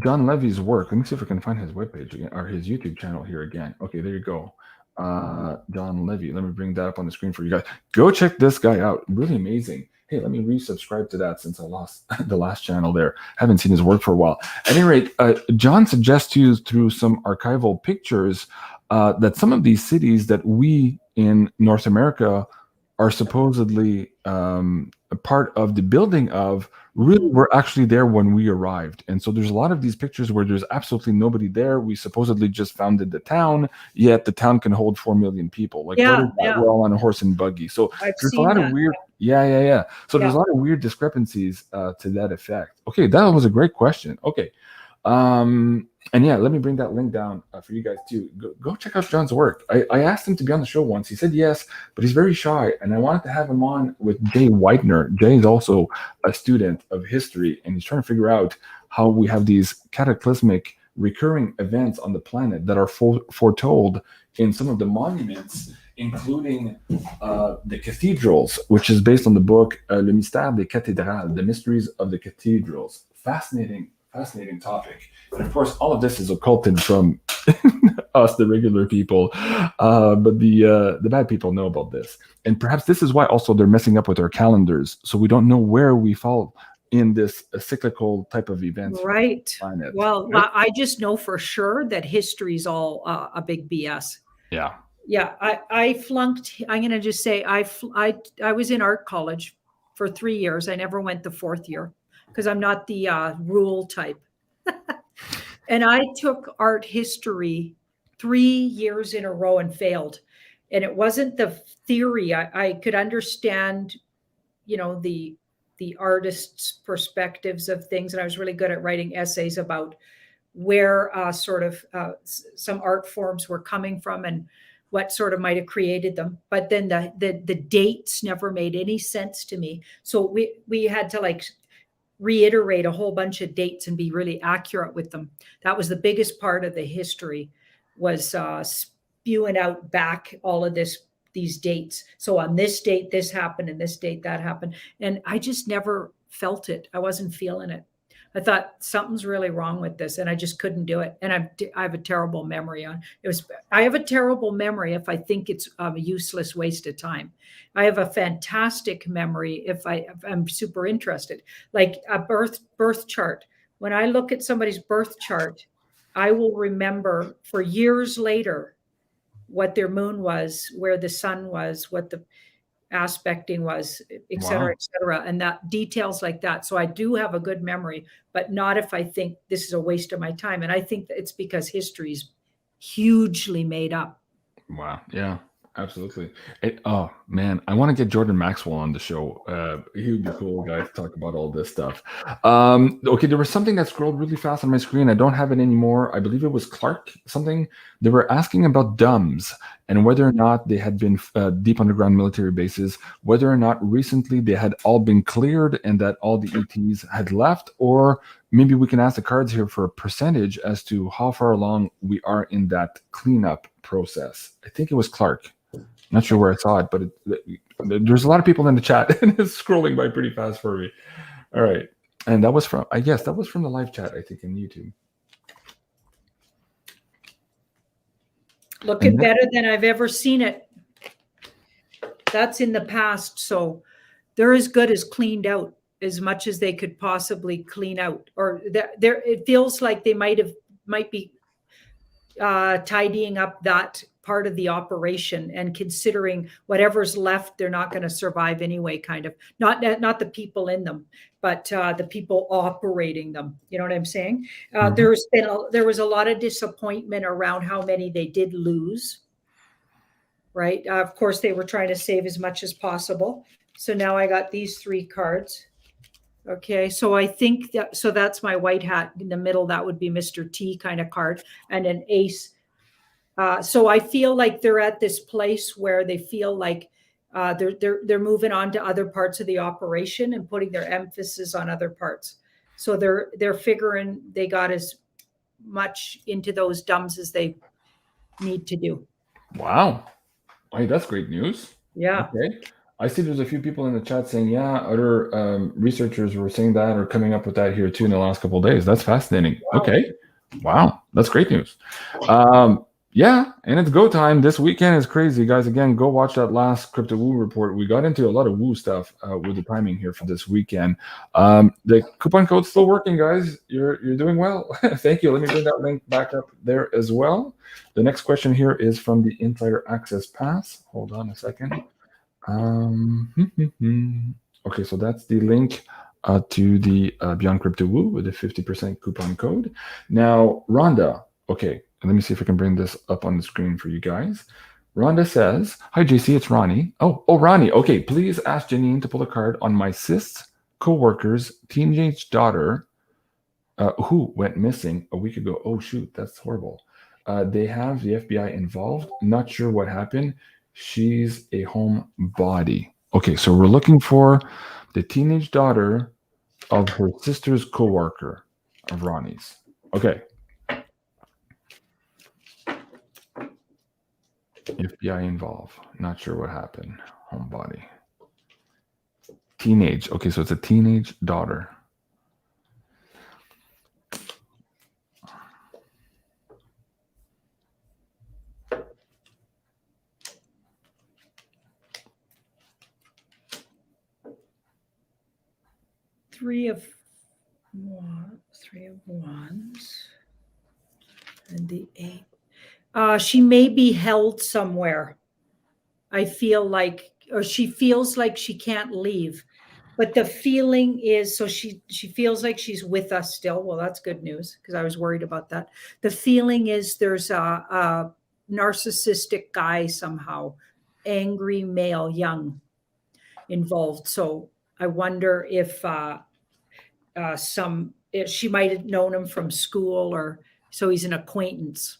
John Levy's work, let me see if I can find his webpage again, or his YouTube channel here again. Okay, there you go. John Levy. Let me bring that up on the screen for you guys. Go check this guy out. Really amazing. Hey, let me resubscribe to that since I lost the last channel there. Haven't seen his work for a while. At any rate, John suggests to you through some archival pictures that some of these cities that we in North America are supposedly a part of the building of really were actually there when we arrived. And so there's a lot of these pictures where there's absolutely nobody there. We supposedly just founded the town, yet the town can hold 4 million people. Like, what is that? We're all on a horse and buggy. So there's a lot of weird, So there's a lot of weird discrepancies to that effect. Okay, that was a great question. Okay. And let me bring that link down for you guys too. Go check out John's work. I asked him to be on the show once. He said yes, but he's very shy. And I wanted to have him on with Jay Whitener. Jay is also a student of history, and he's trying to figure out how we have these cataclysmic recurring events on the planet that are foretold in some of the monuments, including the cathedrals, which is based on the book Le Mystère des Cathédrales, The Mysteries of the Cathedrals. Fascinating topic. And of course, all of this is occulted from us, the regular people, but the bad people know about this. And perhaps this is why also they're messing up with our calendars, so we don't know where we fall in this cyclical type of events. Right. Well, right? I just know for sure that history is all a big BS. Yeah. Yeah. I flunked. I'm going to just say I was in art college for 3 years. I never went the 4th year, because I'm not the rule type. And I took art history 3 years in a row and failed. And it wasn't the theory. I could understand, the artist's perspectives of things. And I was really good at writing essays about where some art forms were coming from and what sort of might have created them. But then the dates never made any sense to me. So we had to reiterate a whole bunch of dates and be really accurate with them. That was the biggest part of the history, was spewing out back all of these dates. So on this date, this happened, and this date, that happened. And I just never felt it. I wasn't feeling it. I thought something's really wrong with this, and I just couldn't do it. And I have a terrible memory on it. I have a terrible memory if I think it's a useless waste of time. I have a fantastic memory if I'm super interested, like a birth chart. When I look at somebody's birth chart, I will remember for years later what their moon was, where the sun was, aspecting was, et cetera, Wow. et cetera, and that details like that. So I do have a good memory, but not if I think this is a waste of my time. And I think that it's because history's hugely made up. Wow. Yeah, absolutely. Oh man, I want to get Jordan Maxwell on the show. He would be cool guy to talk about all this stuff. Okay, there was something that scrolled really fast on my screen. I don't have it anymore. I believe it was Clark something. They were asking about DUMBs and whether or not they had been deep underground military bases, whether or not recently they had all been cleared and that all the ETs had left, or maybe we can ask the cards here for a percentage as to how far along we are in that cleanup process. I think it was Clark. Not sure where I saw it, but there's a lot of people in the chat and it's scrolling by pretty fast for me. All right. And that was from, I guess that was from the live chat, I think, in YouTube. Looking better than I've ever seen it. That's in the past. So they're as good as cleaned out as much as they could possibly clean out. Or there, it feels like they might be tidying up that part of the operation and considering whatever's left, they're not going to survive anyway, kind of. Not the people in them, but the people operating them. You know what I'm saying? There was a lot of disappointment around how many they did lose. Right. Of course, they were trying to save as much as possible. So now I got these 3 cards. Okay, so I think that's my white hat in the middle. That would be Mr. T kind of card, and an ace. So I feel like they're at this place where they feel like they're moving on to other parts of the operation and putting their emphasis on other parts. So they're figuring they got as much into those DUMBs as they need to do. Wow. Hey, that's great news. Yeah. Okay. I see there's a few people in the chat saying, yeah, other researchers were saying that or coming up with that here too in the last couple of days. That's fascinating. Wow. Okay. Wow. That's great news. Yeah, and it's go time. This weekend is crazy, guys. Again, go watch that last Crypto Woo report. We got into a lot of woo stuff with the timing here for this weekend. The coupon code's still working, guys. You're doing well. Thank you. Let me bring that link back up there as well. The next question here is from the Insider Access Pass. Hold on a second. Okay, so that's the link to the Beyond Crypto Woo with the 50% coupon code. Now, Rhonda, okay, let me see if I can bring this up on the screen for you guys. Rhonda says, hi, JC, it's Ronnie. Oh, Ronnie, okay, please ask Janine to pull a card on my cis co-worker's teenage daughter who went missing a week ago. Oh, shoot, that's horrible. They have the FBI involved. Not sure what happened. She's a homebody. Okay, so we're looking for the teenage daughter of her sister's co-worker of Ronnie's. Okay. FBI involved. Not sure what happened. Homebody. Teenage. Okay, so it's a teenage daughter. Three of wands and the 8. She may be held somewhere. I feel like, or she feels like she can't leave, but the feeling is, so she feels like she's with us still. Well, that's good news because I was worried about that. The feeling is there's a narcissistic guy somehow, angry male, young, involved. So I wonder if she might have known him from school, or so he's an acquaintance.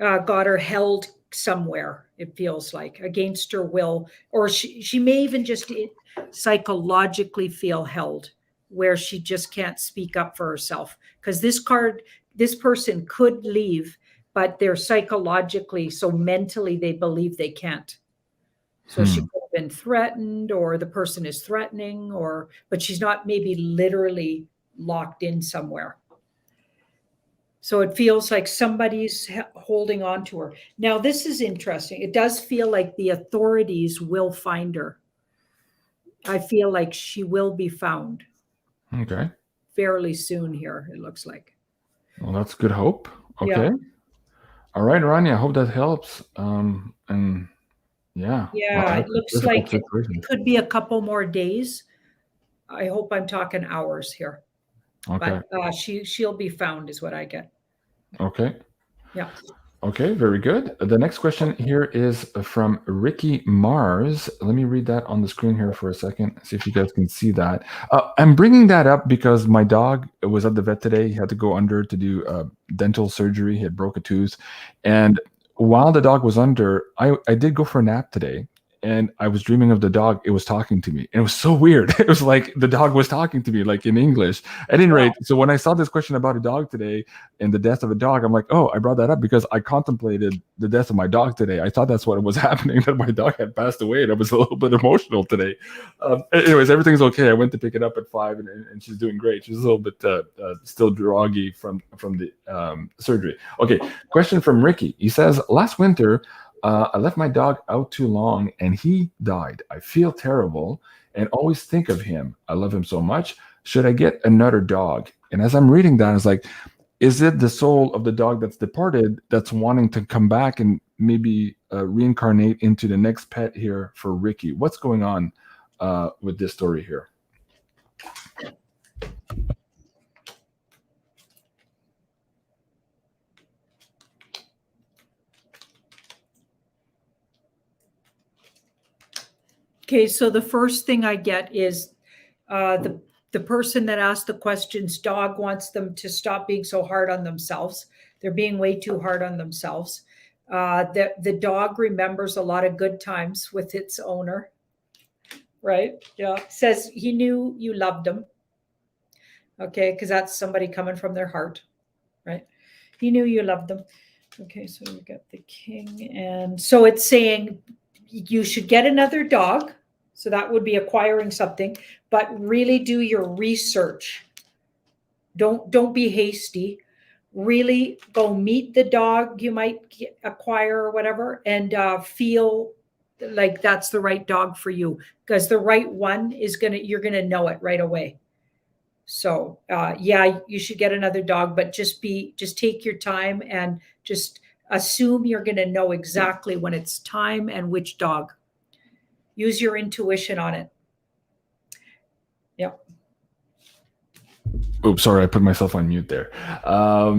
Got her held somewhere, it feels like, against her will, or she may even just psychologically feel held where she just can't speak up for herself, because this person could leave, but they're psychologically, so mentally they believe they can't. So she could have been threatened, or the person is threatening, but she's not maybe literally locked in somewhere. So it feels like somebody's holding on to her. Now, this is interesting. It does feel like the authorities will find her. I feel like she will be found. Okay. Fairly soon here, it looks like. Well, that's good hope. Okay. Yeah. All right, Ronnie, I hope that helps. And Yeah. Wow, Yeah, it that's a looks difficult like it situation. could be a couple more days. I hope I'm talking hours here, Okay. but she'll be found is what I get. Okay. Yeah. Okay, very good. The next question here is from Ricky Mars. Let me read that on the screen here for a second, see if you guys can see that. I'm bringing that up because my dog was at the vet today. He had to go under to do dental surgery. He had broke a tooth. And while the dog was under, I did go for a nap today. And I was dreaming of the dog. It was talking to me. And it was so weird. It was like the dog was talking to me, like in English. At any rate, so when I saw this question about a dog today, and the death of a dog, I'm like, oh, I brought that up because I contemplated the death of my dog today. I thought that's what was happening, that my dog had passed away, and I was a little bit emotional today. Anyways, everything's okay. I went to pick it up at 5, and she's doing great. She's a little bit still groggy from the surgery. Okay, question from Ricky. He says, last winter, I left my dog out too long, and he died. I feel terrible and always think of him. I love him so much. Should I get another dog? And as I'm reading that, it's like, is it the soul of the dog that's departed that's wanting to come back and maybe reincarnate into the next pet here for Ricky? What's going on with this story here? Okay, so the first thing I get is the person that asked the questions, dog wants them to stop being so hard on themselves. They're being way too hard on themselves. The dog remembers a lot of good times with its owner, right? Yeah, says he knew you loved him. Okay, because that's somebody coming from their heart, right? He knew you loved them. Okay, so we got the king, and so it's saying you should get another dog. So that would be acquiring something, but really do your research. Don't be hasty. Really go meet the dog you might acquire or whatever, and feel like that's the right dog for you, because the right one is you're gonna know it right away. So yeah, you should get another dog, but just take your time and just assume you're gonna know exactly when it's time and which dog. Use your intuition on it. Yep. Oops, sorry, I put myself on mute there. I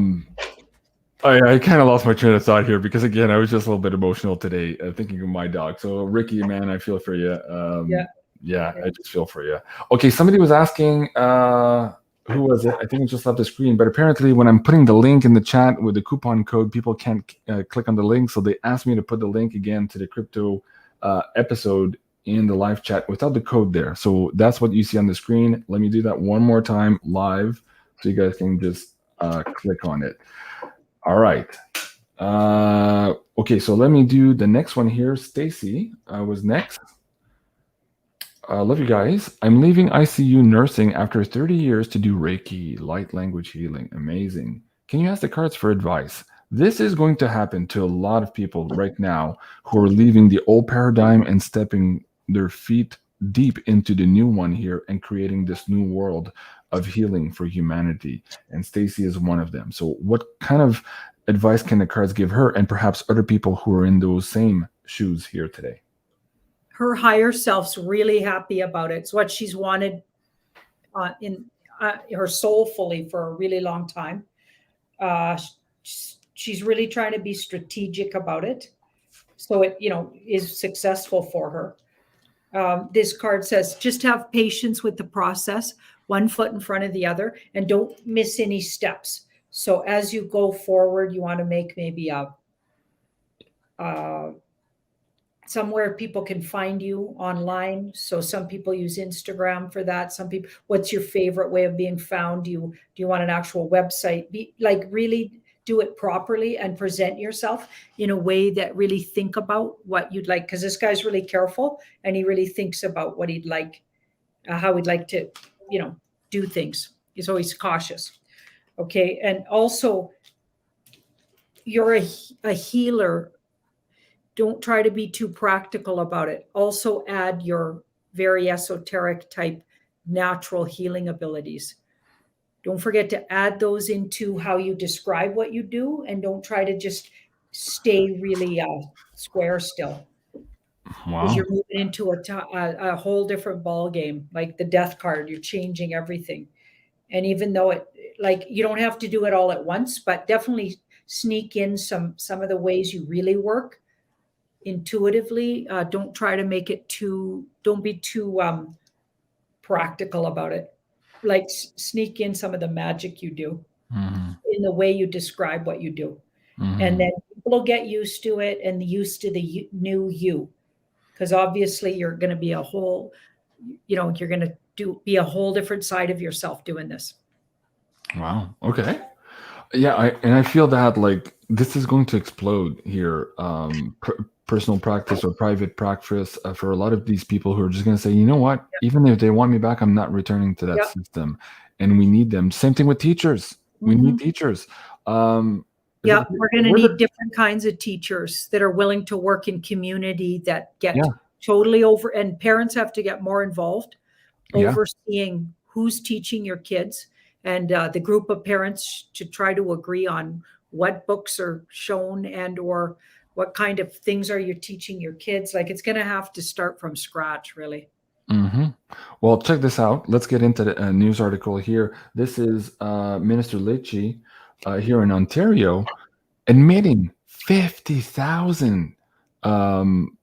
kind of lost my train of thought here because, again, I was just a little bit emotional today thinking of my dog. So, Ricky, man, I feel for you. Yeah, I just feel for you. Okay, somebody was asking, who was it? I think it just left the screen. But apparently, when I'm putting the link in the chat with the coupon code, people can't click on the link. So they asked me to put the link again to the crypto episode in the live chat without the code there. So that's what you see on the screen. Let me do that one more time live so you guys can just click on it. All right. Okay, so let me do the next one here. Stacy was next. Love you guys. I'm leaving ICU nursing after 30 years to do Reiki, light language healing. Amazing. Can you ask the cards for advice? This is going to happen to a lot of people right now who are leaving the old paradigm and stepping their feet deep into the new one here and creating this new world of healing for humanity. And Stacy is one of them. So what kind of advice can the cards give her and perhaps other people who are in those same shoes here today? Her higher self's really happy about it. It's what she's wanted in her soulfully for a really long time. She's really trying to be strategic about it, so it is successful for her. This card says, just have patience with the process, one foot in front of the other, and don't miss any steps. So as you go forward, you want to make maybe somewhere people can find you online. So some people use Instagram for that. Some people, what's your favorite way of being found? Do you want an actual website? Really do it properly and present yourself in a way that really think about what you'd like. Because this guy's really careful and he really thinks about what he'd like, how he'd like to, do things. He's always cautious. Okay. And also, you're a healer. Don't try to be too practical about it. Also add your very esoteric type natural healing abilities. Don't forget to add those into how you describe what you do, and don't try to just stay really square still. because Wow. you're moving into a whole different ball game, like the death card. You're changing everything. And even though it, like, you don't have to do it all at once, but definitely sneak in some of the ways you really work intuitively. Don't try to make it too, don't be too practical about it. Like sneak in some of the magic you do Hmm. in the way you describe what you do. And Hmm. then people will get used to it and used to the new you. Because obviously you're going to be a whole, you're going to be a whole different side of yourself doing this. Wow. Okay. Yeah, I feel that like this is going to explode here. Personal practice or private practice for a lot of these people who are just going to say, you know what? Even if they want me back, I'm not returning to that Yeah. system. And we need them. Same thing with teachers. We need teachers. Um, Yeah, we're going to where need different kinds of teachers that are willing to work in community that get yeah, totally over, and parents have to get more involved, yeah. overseeing who's teaching your kids, and the group of parents to try to agree on what books are shown and or what kind of things are you teaching your kids. Like, it's going to have to start from scratch, really. Hmm. Well, check this out. Let's get into the news article here. This is Minister Leahy here in Ontario admitting 50,000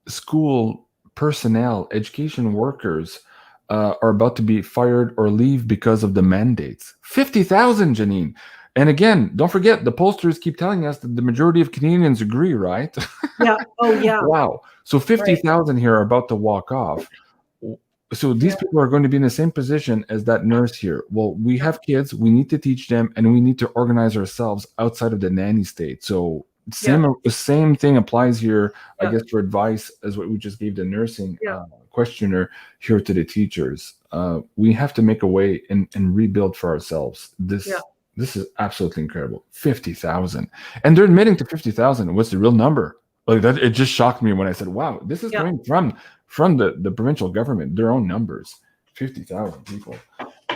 school personnel, education workers are about to be fired or leave because of the mandates. 50,000, Janine. And again, don't forget, the pollsters keep telling us that the majority of Canadians agree, right? Yeah. Oh, yeah. Wow. So Right. 50,000 here are about to walk off. So these Yeah. people are going to be in the same position as that nurse here. Well, we have kids, we need to teach them, and we need to organize ourselves outside of the nanny state. So same thing applies here, I guess, for advice as what we just gave the nursing questioner here to the teachers. We have to make a way and rebuild for ourselves. This is absolutely incredible. 50,000, and they're admitting to 50,000. What's the real number? Like that, it just shocked me when I said, "Wow, this is coming from the provincial government, their own numbers, 50,000 people."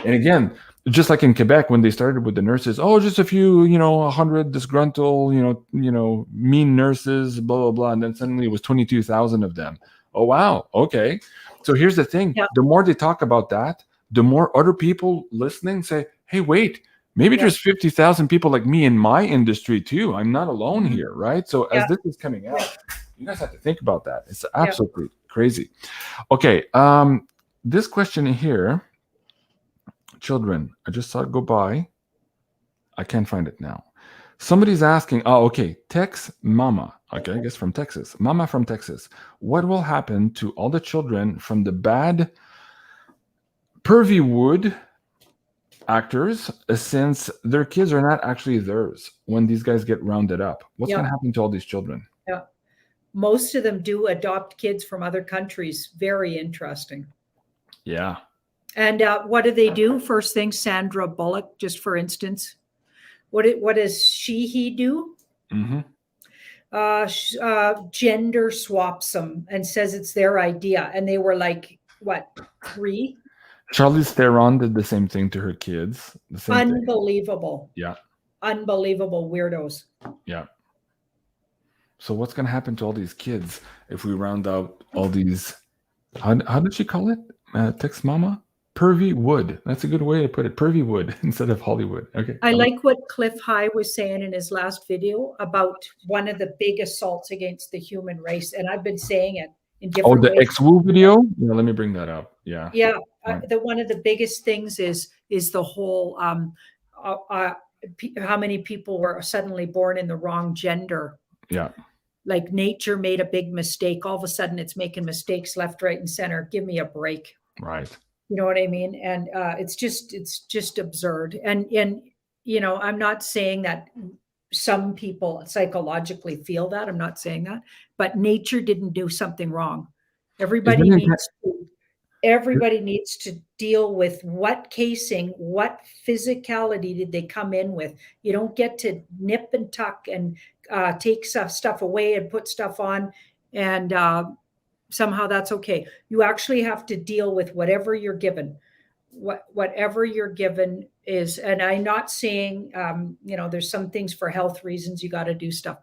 And again, just like in Quebec, when they started with the nurses, oh, just a few, 100 disgruntled, mean nurses, blah, blah, blah. And then suddenly it was 22,000 of them. Oh, wow. Okay. So here's the thing. Yeah. The more they talk about that, the more other people listening say, hey, wait, maybe there's 50,000 people like me in my industry too. I'm not alone here, right? So as this is coming out, you guys have to think about that. It's absolutely crazy. Okay. This question here, children, I just saw it go by. I can't find it now. Somebody's asking, oh, okay, Tex Mama, okay, I guess from Texas. Mama from Texas. What will happen to all the children from the bad Pervy Wood actors since their kids are not actually theirs when these guys get rounded up? What's going to happen to all these children? Yeah. Most of them do adopt kids from other countries. Very interesting. Yeah. And what do they do? First thing, Sandra Bullock, just for instance. What does he do? Mm-hmm. Gender swaps them and says it's their idea. And they were like, what, 3? Charlize Theron did the same thing to her kids. The same Unbelievable. thing. Yeah. Unbelievable weirdos. Yeah. So what's going to happen to all these kids if we round out all these, how did she call it? Tex Mama? Pervy Wood. That's a good way to put it. Pervy Wood instead of Hollywood. Okay. I like what Cliff High was saying in his last video about one of the big assaults against the human race. And I've been saying it in different ways. Oh, the X-Woo video? Yeah, let me bring that up. Yeah. Yeah. One of the biggest things is the whole how many people were suddenly born in the wrong gender. Yeah. Like nature made a big mistake. All of a sudden it's making mistakes left, right, and center. Give me a break. Right. You know what I mean? And it's just absurd. And I'm not saying that some people psychologically feel that. I'm not saying that. But nature didn't do something wrong. Everybody needs to deal with what casing, what physicality did they come in with. You don't get to nip and tuck and take stuff away and put stuff on and somehow that's okay. You actually have to deal with whatever you're given. Whatever you're given is, and I'm not saying, there's some things for health reasons you got to do stuff.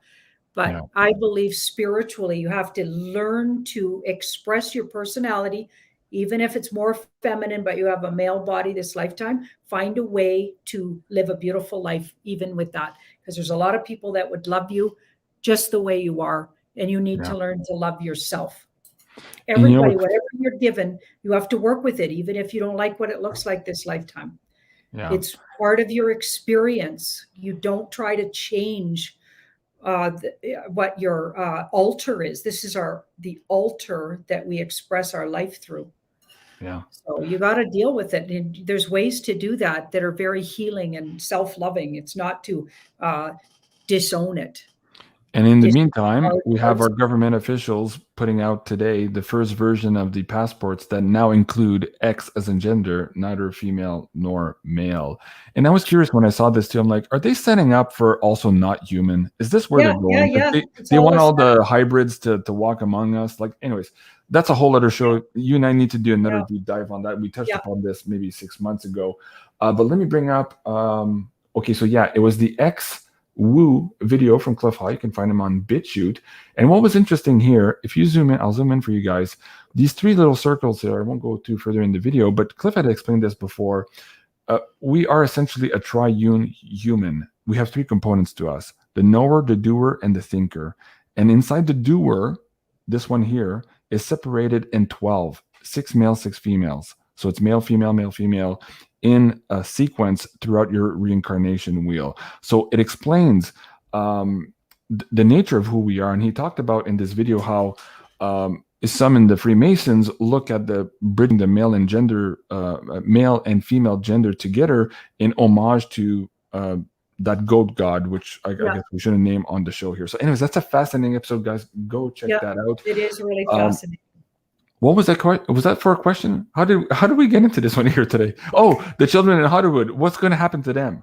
But Yeah. I believe spiritually, you have to learn to express your personality, even if it's more feminine, but you have a male body this lifetime. Find a way to live a beautiful life, even with that, because there's a lot of people that would love you just the way you are, and you need to learn to love yourself. And you know Everybody, what? whatever you're given, you have to work with it, even if you don't like what it looks like this lifetime. Yeah. It's part of your experience. You don't try to change what your altar is. This is the altar that we express our life through. Yeah. So you got to deal with it. And there's ways to do that are very healing and self-loving. It's not to disown it. And in the meantime, we have our government officials putting out today the first version of the passports that now include X as in gender, neither female nor male. And I was curious when I saw this too. I'm like, are they setting up for also not human? Is this where they're going? Yeah. They want all the hybrids to walk among us. Like, anyways, that's a whole other show. You and I need to do another deep dive on that. We touched upon this maybe 6 months ago. But let me bring up, okay, so yeah, it was the X Woo video from Cliff High. You can find him on BitChute. And what was interesting here, if you zoom in, I'll zoom in for you guys. These three little circles here, I won't go too further in the video, but Cliff had explained this before. We are essentially a triune human. We have three components to us: the knower, the doer, and the thinker. And inside the doer, this one here is separated in 12, 6 males, 6 females. So it's male, female, in a sequence throughout your reincarnation wheel. So it explains the nature of who we are. And he talked about in this video how some in the Freemasons look at the bridging the male and female gender together in homage to that goat god, which I guess we shouldn't name on the show here. So anyways, that's a fascinating episode, guys. Go check that out. It is really fascinating. What was that? Was that for a question? How did we get into this one here today? Oh, the children in Hollywood. What's going to happen to them?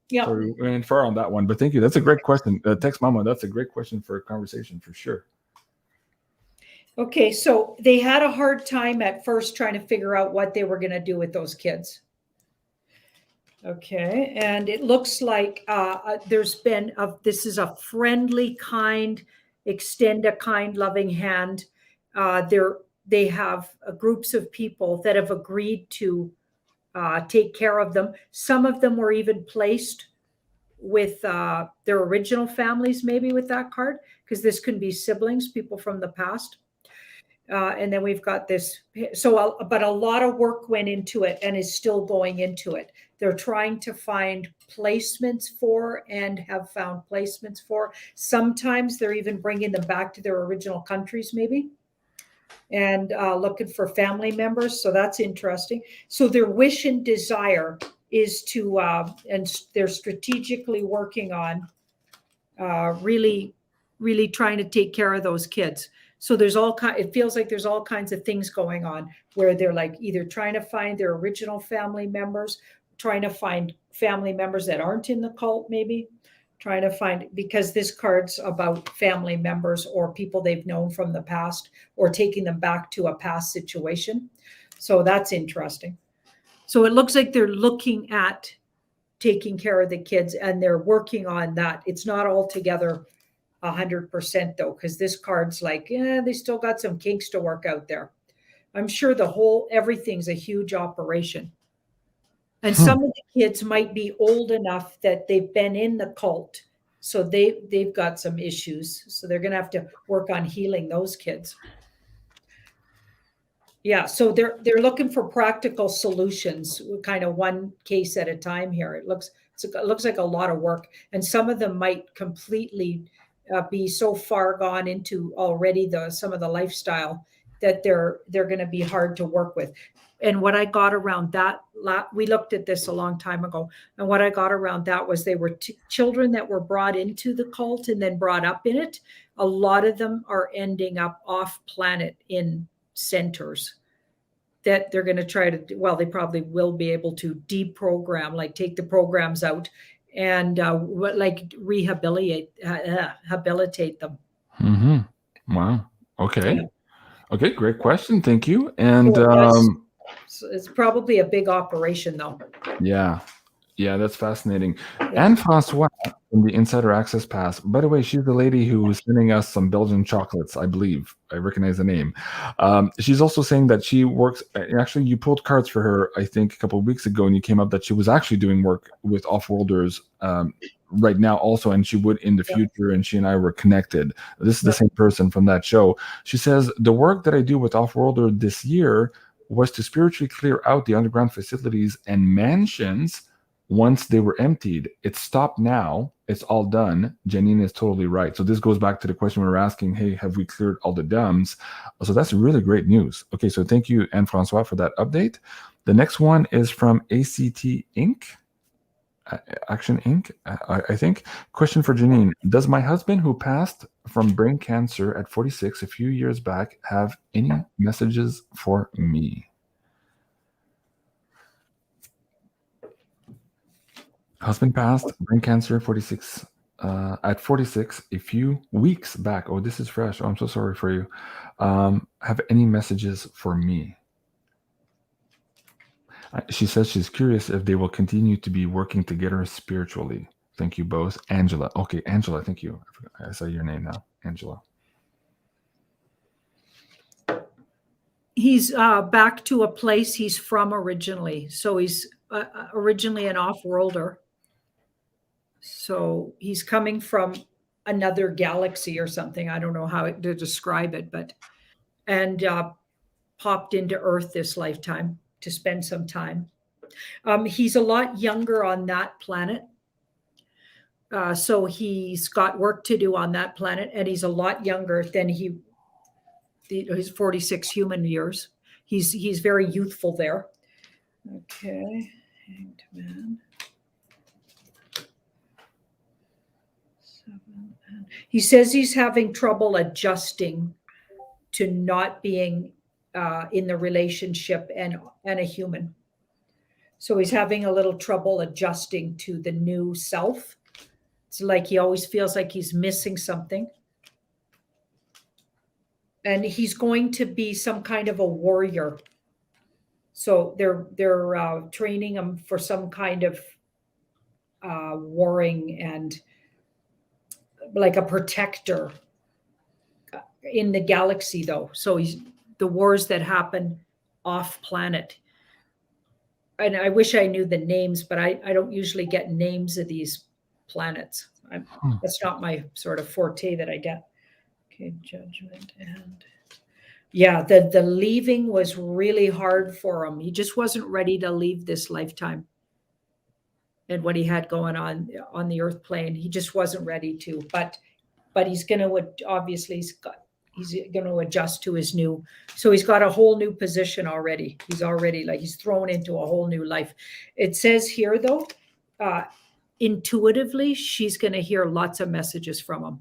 Yeah, so we went far on that one, but thank you. That's a great question. Text Mama. That's a great question for a conversation for sure. Okay, so they had a hard time at first trying to figure out what they were going to do with those kids. Okay, and it looks like there's been this is a friendly, kind, extend a kind, loving hand. They have groups of people that have agreed to take care of them. Some of them were even placed with their original families, maybe with that card, because this can be siblings, people from the past. And then we've got this. So, but a lot of work went into it and is still going into it. They're trying to find placements for and have found placements for. Sometimes they're even bringing them back to their original countries, maybe, and looking for family members. So that's interesting. So their wish and desire is to, and they're strategically working on really trying to take care of those kids. So there's it feels like there's all kinds of things going on where they're like either trying to find their original family members, trying to find family members that aren't in the cult, maybe trying to find, because this card's about family members or people they've known from the past or taking them back to a past situation. So that's interesting. So it looks like they're looking at taking care of the kids and they're working on that. It's not all together 100% though, because this card's like, they still got some kinks to work out there. I'm sure everything's a huge operation. And some of the kids might be old enough that they've been in the cult. So they've got some issues. So they're going to have to work on healing those kids. Yeah, so they're looking for practical solutions, kind of one case at a time here. It looks like a lot of work. And some of them might completely be so far gone into already some of the lifestyle that they're going to be hard to work with. And what I got around that, we looked at this a long time ago, and what I got around that was they were children that were brought into the cult and then brought up in it. A lot of them are ending up off planet in centers that they're going to try to, well, they probably will be able to deprogram, like take the programs out and like rehabilitate them. Mm-hmm. Wow. Okay. Yeah. Okay. Great question. Thank you. And it's probably a big operation though. Yeah. Yeah. That's fascinating. Yeah. And Francois, from the Insider Access Pass. By the way, she's the lady who was sending us some Belgian chocolates, I believe. I recognize the name. She's also saying that she works. Actually, you pulled cards for her, I think, a couple of weeks ago, and you came up that she was actually doing work with off-worlders right now also, and she would in the future, and she and I were connected. This is the same person from that show. She says, the work that I do with off-worlder this year was to spiritually clear out the underground facilities and mansions once they were emptied. It's stopped now. It's all done. Janine is totally right. So this goes back to the question we were asking, hey, have we cleared all the dumps? So that's really great news. Okay, so thank you, Anne-Francois, for that update. The next one is from ACT Inc., Action Inc., I think. Question for Janine. Does my husband, who passed from brain cancer at 46 a few years back, have any messages for me? Husband passed, brain cancer, 46, at 46 a few weeks back. Oh, this is fresh. Oh, I'm so sorry for you. Have any messages for me? She says she's curious if they will continue to be working together spiritually. Thank you both. Angela. Okay, Angela, thank you. I saw your name now. Angela. He's back to a place he's from originally. So he's originally an off-worlder. So he's coming from another galaxy or something. I don't know how to describe it, but and popped into Earth this lifetime to spend some time. He's a lot younger on that planet. So he's got work to do on that planet, and he's a lot younger than his 46 human years. He's very youthful there. Okay. Hanged Man. He says he's having trouble adjusting to not being in the relationship and a human. So he's having a little trouble adjusting to the new self. It's like he always feels like he's missing something. And he's going to be some kind of a warrior. So they're training him for some kind of warring and like a protector in the galaxy, though. So he's the wars that happen off planet. And I wish I knew the names, but I don't usually get names of these planets. That's not my sort of forte that I get. Okay, judgment. And yeah, the leaving was really hard for him. He just wasn't ready to leave this lifetime and what he had going on the earth plane. He just wasn't ready to, but he's going to, obviously he's going to adjust to his new, so he's got a whole new position already. He's already he's thrown into a whole new life. It says here though, intuitively, she's going to hear lots of messages from him.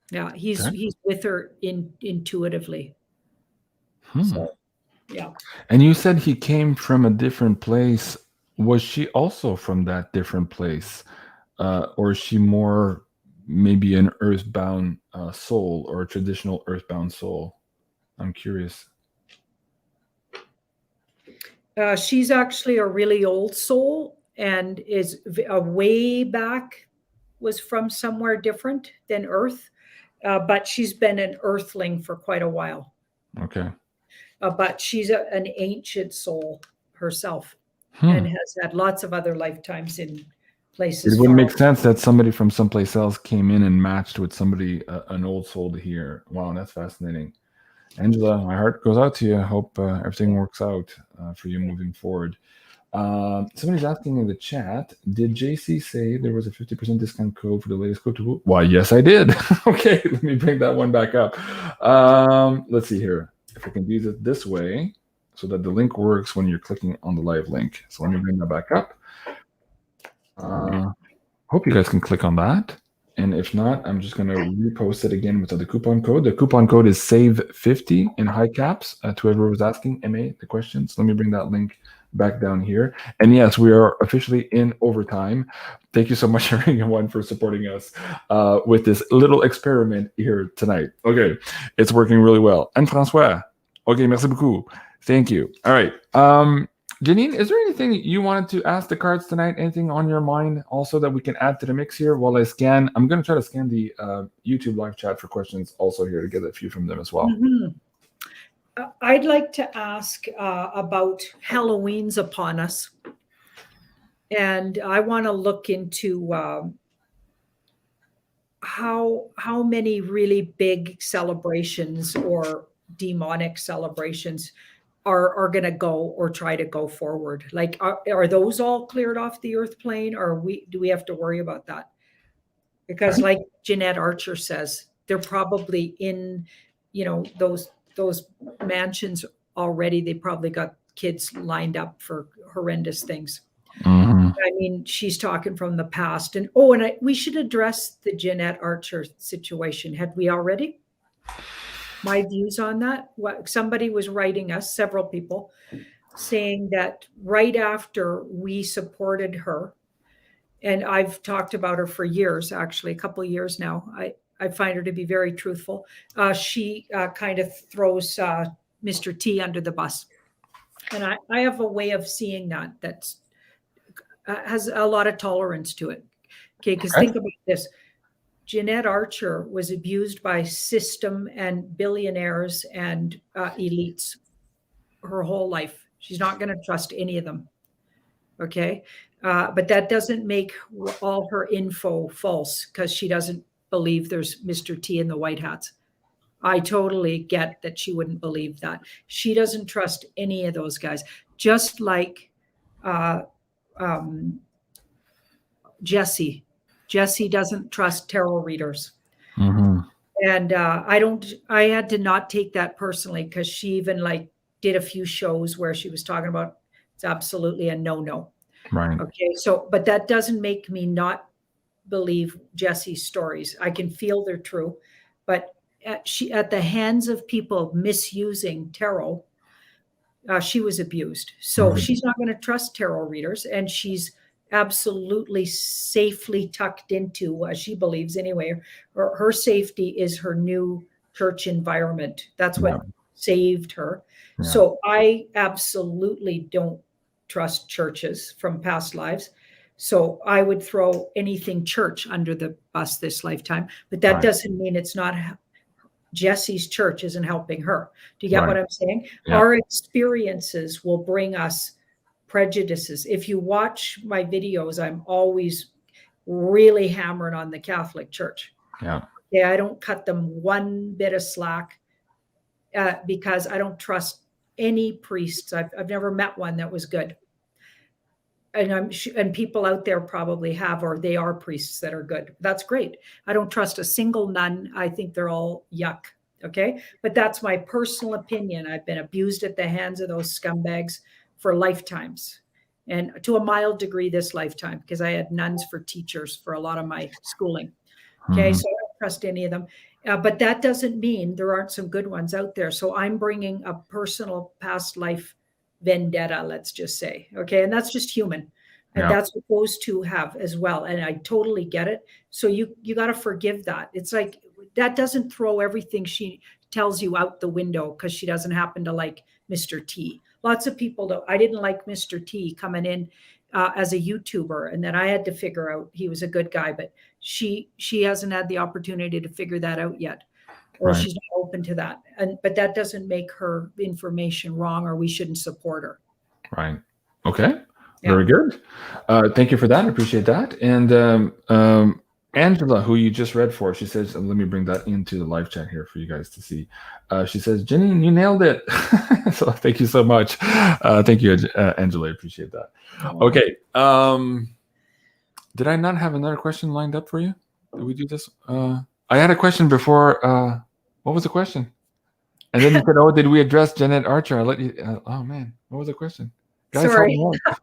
Yeah, he's with her intuitively. So, yeah. And you said he came from a different place. Was she also from that different place? Or is she more maybe an earthbound soul or a traditional earthbound soul? I'm curious. She's actually a really old soul and is way back, was from somewhere different than Earth. But she's been an earthling for quite a while. Okay. But she's an ancient soul herself and has had lots of other lifetimes in places. It wouldn't make sense that somebody from someplace else came in and matched with somebody, an old soul to here. Wow, that's fascinating. Angela, my heart goes out to you. I hope everything works out for you moving forward. Somebody's asking in the chat, did JC say there was a 50% discount code for the latest code tool? Why, yes, I did. Okay, let me bring that one back up. Let's see here. If I can use it this way so that the link works when you're clicking on the live link. So let me bring that back up. Hope you guys can click on that. And if not, I'm just going to repost it again with the coupon code. The coupon code is SAVE50 in high caps. To whoever was asking, MA, the questions. Let me bring that link back down here. And yes, we are officially in overtime. Thank you so much, Ring One, for supporting us with this little experiment here tonight. Okay, it's working really well. Anne-François, okay, merci beaucoup. Thank you. All right. Janine, is there anything you wanted to ask the cards tonight? Anything on your mind also that we can add to the mix here while I scan? I'm going to try to scan the YouTube live chat for questions also here to get a few from them as well. I'd like to ask about Halloween's upon us. And I want to look into how many really big celebrations or demonic celebrations are going to go or try to go forward. Like, are those all cleared off the earth plane, or do we have to worry about that? Because like Jeanette Archer says, they're probably in, those mansions already. They probably got kids lined up for horrendous things. I mean, she's talking from the past. And we should address the Jeanette Archer situation. Had we already? My views on that. Somebody was writing us, several people, saying that right after we supported her, and I've talked about her for years, actually, a couple of years now. I find her to be very truthful. She kind of throws Mr. T under the bus. And I have a way of seeing that's has a lot of tolerance to it. Okay, because think about this. Jeanette Archer was abused by system and billionaires and elites her whole life. She's not going to trust any of them. Okay, but that doesn't make all her info false, because she doesn't believe there's Mr. T in the white hats. I totally get that she wouldn't believe that. She doesn't trust any of those guys. Just like Jesse. Jesse doesn't trust tarot readers. And I had to not take that personally, because she even did a few shows where she was talking about it's absolutely a no. Right. Okay. So, but that doesn't make me not believe Jesse's stories. I can feel they're true, but at the hands of people misusing tarot, she was abused. So she's not going to trust tarot readers, and she's absolutely safely tucked into, she believes anyway, her safety is her new church environment. That's what saved her. So I absolutely don't trust churches from past lives. So I would throw anything church under the bus this lifetime, but that doesn't mean it's not Jesse's church isn't helping her. Do you get what I'm saying? Our experiences will bring us prejudices. If you watch my videos, I'm always really hammering on the Catholic Church. Yeah, I don't cut them one bit of slack because I don't trust any priests. I've never met one that was good. And people out there probably have, or they are priests that are good. That's great. I don't trust a single nun. I think they're all yuck. Okay. But that's my personal opinion. I've been abused at the hands of those scumbags for lifetimes, and to a mild degree this lifetime, because I had nuns for teachers for a lot of my schooling. Okay. So I don't trust any of them. But that doesn't mean there aren't some good ones out there. So I'm bringing a personal past life vendetta, let's just say. Okay. And that's just human. And that's what those two have as well. And I totally get it. So you got to forgive that. It's like, that doesn't throw everything she tells you out the window because she doesn't happen to like Mr. T. Lots of people don't. I didn't like Mr. T coming in as a YouTuber, and then I had to figure out he was a good guy, but she hasn't had the opportunity to figure that out yet. Or she's not open to that. But that doesn't make her information wrong, or we shouldn't support her. Right. Okay. Very good. Thank you for that. I appreciate that. And Angela, who you just read for, she says, and let me bring that into the live chat here for you guys to see. She says, Janine, you nailed it. So thank you so much. Thank you, Angela. I appreciate that. Okay. Did I not have another question lined up for you? Did we do this? I had a question before. What was the question? And then you said, "Oh, did we address Jeanette Archer?" I let you. Oh man, what was the question? Guys, sorry,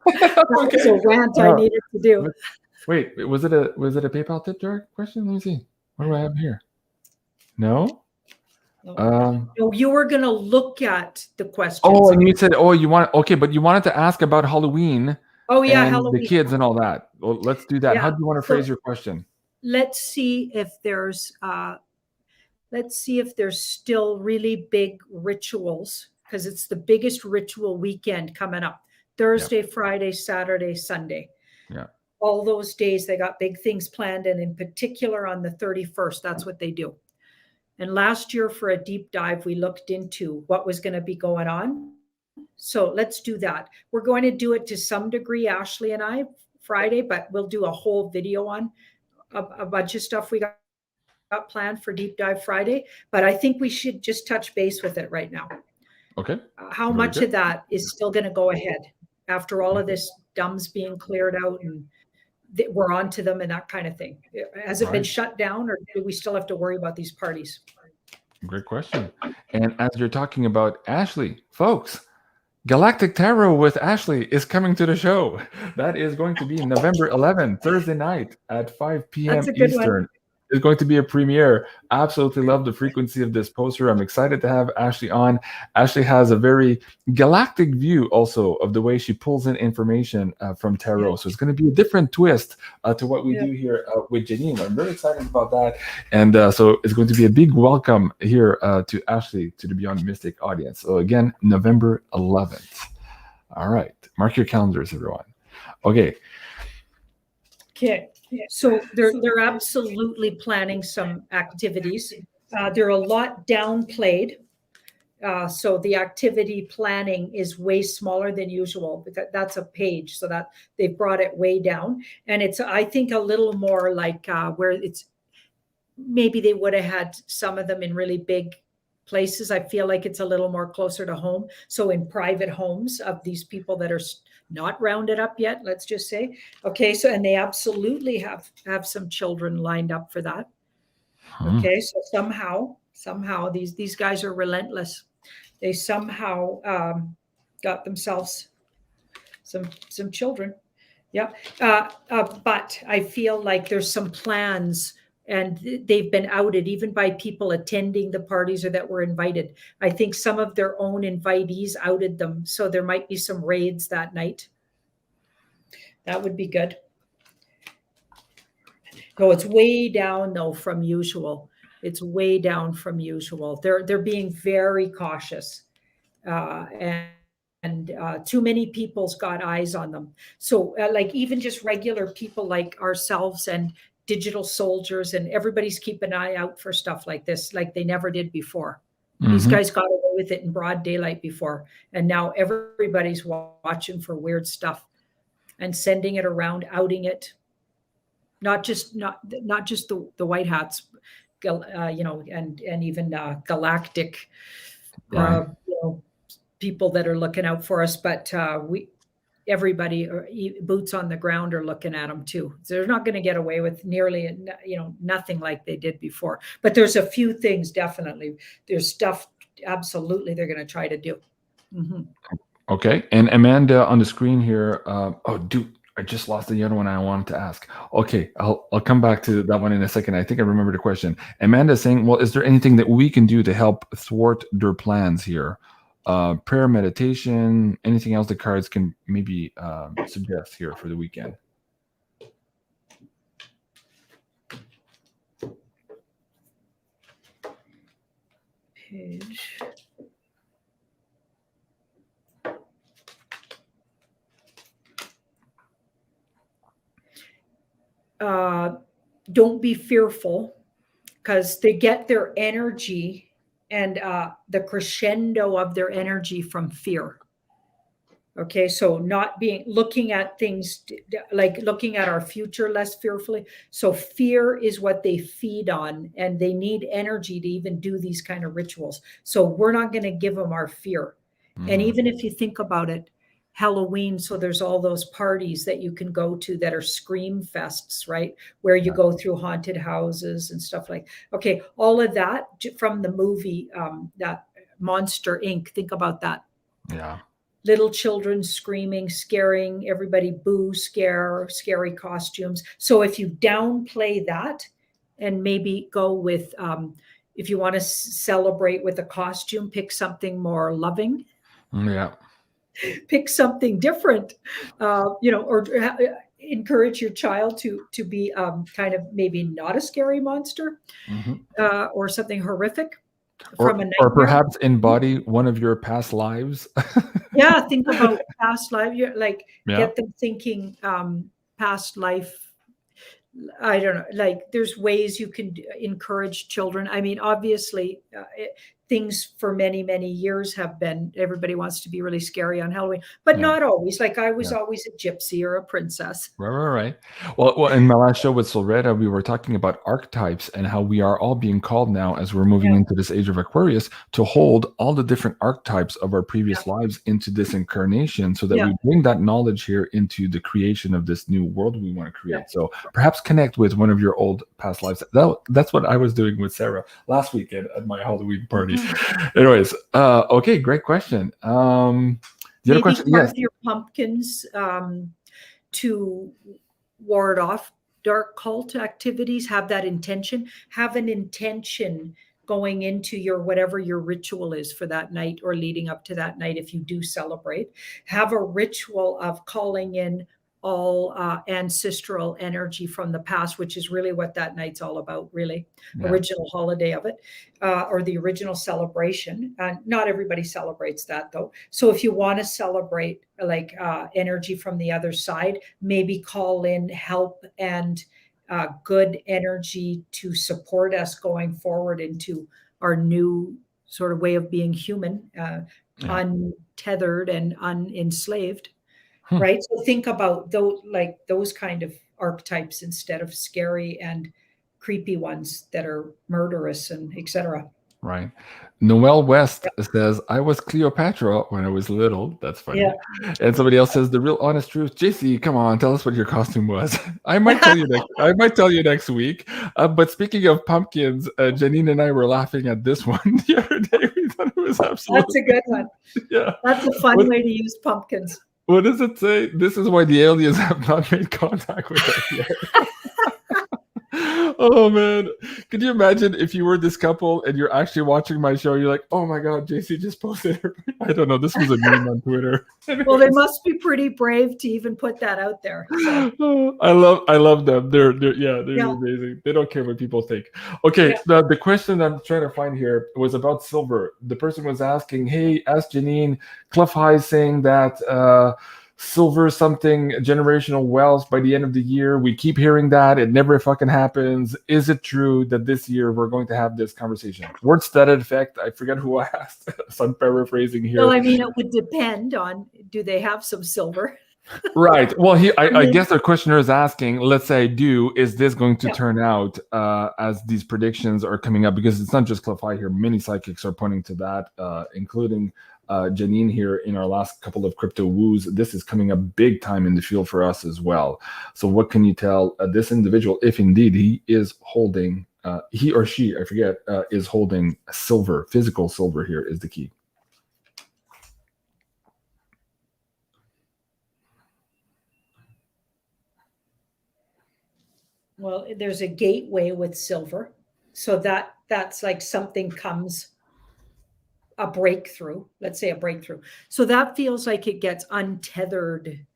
that was a rant I needed to do. Wait, was it a PayPal tip jar question? Let me see. What do I have here? No. No, you were going to look at the questions. Oh, and you said, "Oh, you want but you wanted to ask about Halloween." Oh yeah, and Halloween. The kids and all that. Well, let's do that. How do you want to phrase your question? Let's see if there's still really big rituals, because it's the biggest ritual weekend coming up. Thursday, Friday, Saturday, Sunday. Yeah. All those days they got big things planned, and in particular on the 31st, that's what they do. And last year for a deep dive, we looked into what was going to be going on. So let's do that. We're going to do it to some degree, Ashley and I, Friday, but we'll do a whole video on a bunch of stuff we got planned for Deep Dive Friday. But I think we should just touch base with it right now. Okay. How much of that is still going to go ahead after all of this dumb's being cleared out and we're on to them and that kind of thing? Has it been shut down, or do we still have to worry about these parties? Great question. And as you're talking about Ashley, folks, Galactic Tarot with Ashley is coming to the show. That is going to be November 11th, Thursday night at 5 p.m. Eastern. It's going to be a premiere. Absolutely love the frequency of this poster. I'm excited to have Ashley on. Ashley has a very galactic view also of the way she pulls in information from tarot. So it's going to be a different twist to what we do here with Janine. I'm very excited about that. And so it's going to be a big welcome here to Ashley, to the Beyond Mystic audience. So again, November 11th. All right. Mark your calendars, everyone. Okay. So they're absolutely planning some activities. They're a lot downplayed. So the activity planning is way smaller than usual. That's a page, so that they've brought it way down. And it's, I think, a little more like where it's maybe they would have had some of them in really big places. I feel like it's a little more closer to home. So in private homes of these people that are not rounded up yet, let's just say. Okay, so, and they absolutely have some children lined up for that. Okay, so somehow these guys are relentless. They somehow got themselves some children. Yeah, but I feel like there's some plans, and they've been outed even by people attending the parties or that were invited. I think some of their own invitees outed them. So there might be some raids that night. That would be good. No, it's way down though from usual. It's way down from usual. They're being very cautious. And too many people's got eyes on them. So like even just regular people like ourselves and digital soldiers, and everybody's keeping an eye out for stuff like this, like they never did before. These guys got away with it in broad daylight before, and now everybody's watching for weird stuff and sending it around, outing it. Not just the white hats, you know, and even galactic, people that are looking out for us, but everybody, boots on the ground, are looking at them too. So they're not going to get away with nearly, nothing like they did before. But there's a few things, definitely. There's stuff, absolutely, they're going to try to do. Okay. And Amanda on the screen here. I just lost the other one I wanted to ask. Okay, I'll come back to that one in a second. I think I remember the question. Amanda is saying, well, is there anything that we can do to help thwart their plans here? Prayer, meditation, anything else the cards can maybe suggest here for the weekend? Page. Don't be fearful, because they get their energy and the crescendo of their energy from fear. Okay, so looking at things, like looking at our future less fearfully. So fear is what they feed on, and they need energy to even do these kind of rituals. So we're not going to give them our fear. And even if you think about it, Halloween, so there's all those parties that you can go to that are scream fests, right? Where you go through haunted houses and stuff like, okay, all of that from the movie, that Monster Inc. Think about that. Yeah. Little children screaming, scaring everybody, boo, scary costumes. So if you downplay that and maybe go with, if you want to celebrate with a costume, pick something more loving. Yeah. Pick something different, or encourage your child to be kind of maybe not a scary monster, or something horrific. from a or nightmare. perhaps embody one of your past lives. Yeah, think about past life. You're like, Yeah. get them thinking past life. I don't know, like there's ways you can encourage children. I mean, obviously, things for many, many years have been, everybody wants to be really scary on Halloween, but not always. Like I was always a gypsy or a princess. Right. Well, in my last show with Silretta, we were talking about archetypes and how we are all being called now, as we're moving into this age of Aquarius, to hold all the different archetypes of our previous lives into this incarnation, so that we bring that knowledge here into the creation of this new world we want to create. So perhaps connect with one of your old past lives. That's what I was doing with Sarah last weekend at my Halloween party. Anyways, okay, great question. The other question, carve your pumpkins to ward off dark cult activities. Have that intention. Have an intention going into your whatever your ritual is for that night or leading up to that night. If you do celebrate, have a ritual of calling in all ancestral energy from the past, which is really what that night's all about, really. Original holiday of it, or the original celebration. Not everybody celebrates that, though. So if you want to celebrate like energy from the other side, maybe call in help and good energy to support us going forward into our new sort of way of being human, untethered and unenslaved. Right. So think about those kind of archetypes instead of scary and creepy ones that are murderous and etc. Right. Noelle West says, I was Cleopatra when I was little. That's funny. And somebody else says, the real honest truth. JC, come on, tell us what your costume was. I might tell you next week. But speaking of pumpkins, Janine and I were laughing at this one the other day. We thought it was absolutely. That's a good one. Yeah. That's a fun way to use pumpkins. What does it say? This is why the aliens have not made contact with us yet. Oh man, could you imagine if you were this couple and you're actually watching my show? You're like, oh my god, JC just posted her. I don't know. This was a meme on Twitter. Well, they must be pretty brave to even put that out there. So. I love them. They're amazing. They don't care what people think. Okay, the question I'm trying to find here was about silver. The person was asking, hey, ask Janine. Cliff High saying that silver something generational wealth by the end of the year. We keep hearing that. It never fucking happens. Is it true that this year we're going to have this conversation? Words to that effect. I forget who I asked. So I'm paraphrasing here. Well, I mean, it would depend on, do they have some silver? Right. Well, I guess the questioner is asking, let's say is this going to turn out as these predictions are coming up? Because it's not just Cliff High here. Many psychics are pointing to that, including Janine here in our last couple of crypto woos. This is coming up big time in the field for us as well. So what can you tell this individual, if indeed he is holding, he or she, I forget, is holding silver, physical silver here is the key. Well, there's a gateway with silver. So that's like something comes, a breakthrough, let's say a breakthrough. So that feels like it gets untethered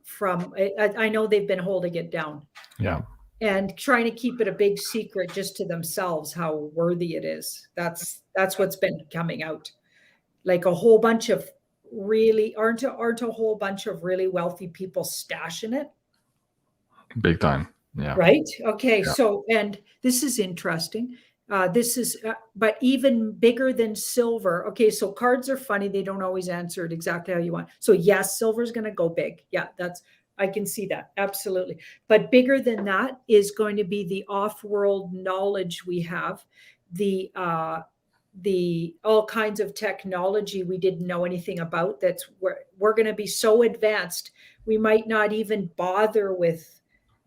from, I know they've been holding it down. Yeah. And trying to keep it a big secret just to themselves, how worthy it is. That's what's been coming out. Like a whole bunch of really, aren't a whole bunch of really wealthy people stashing it? Big time. Yeah. Right. Okay. Yeah. So, and this is interesting. This is, but even bigger than silver. Okay. So cards are funny. They don't always answer it exactly how you want. So yes, silver is going to go big. Yeah. I can see that. Absolutely. But bigger than that is going to be the off-world knowledge we have, the all kinds of technology we didn't know anything about. That's where we're going to be so advanced. We might not even bother with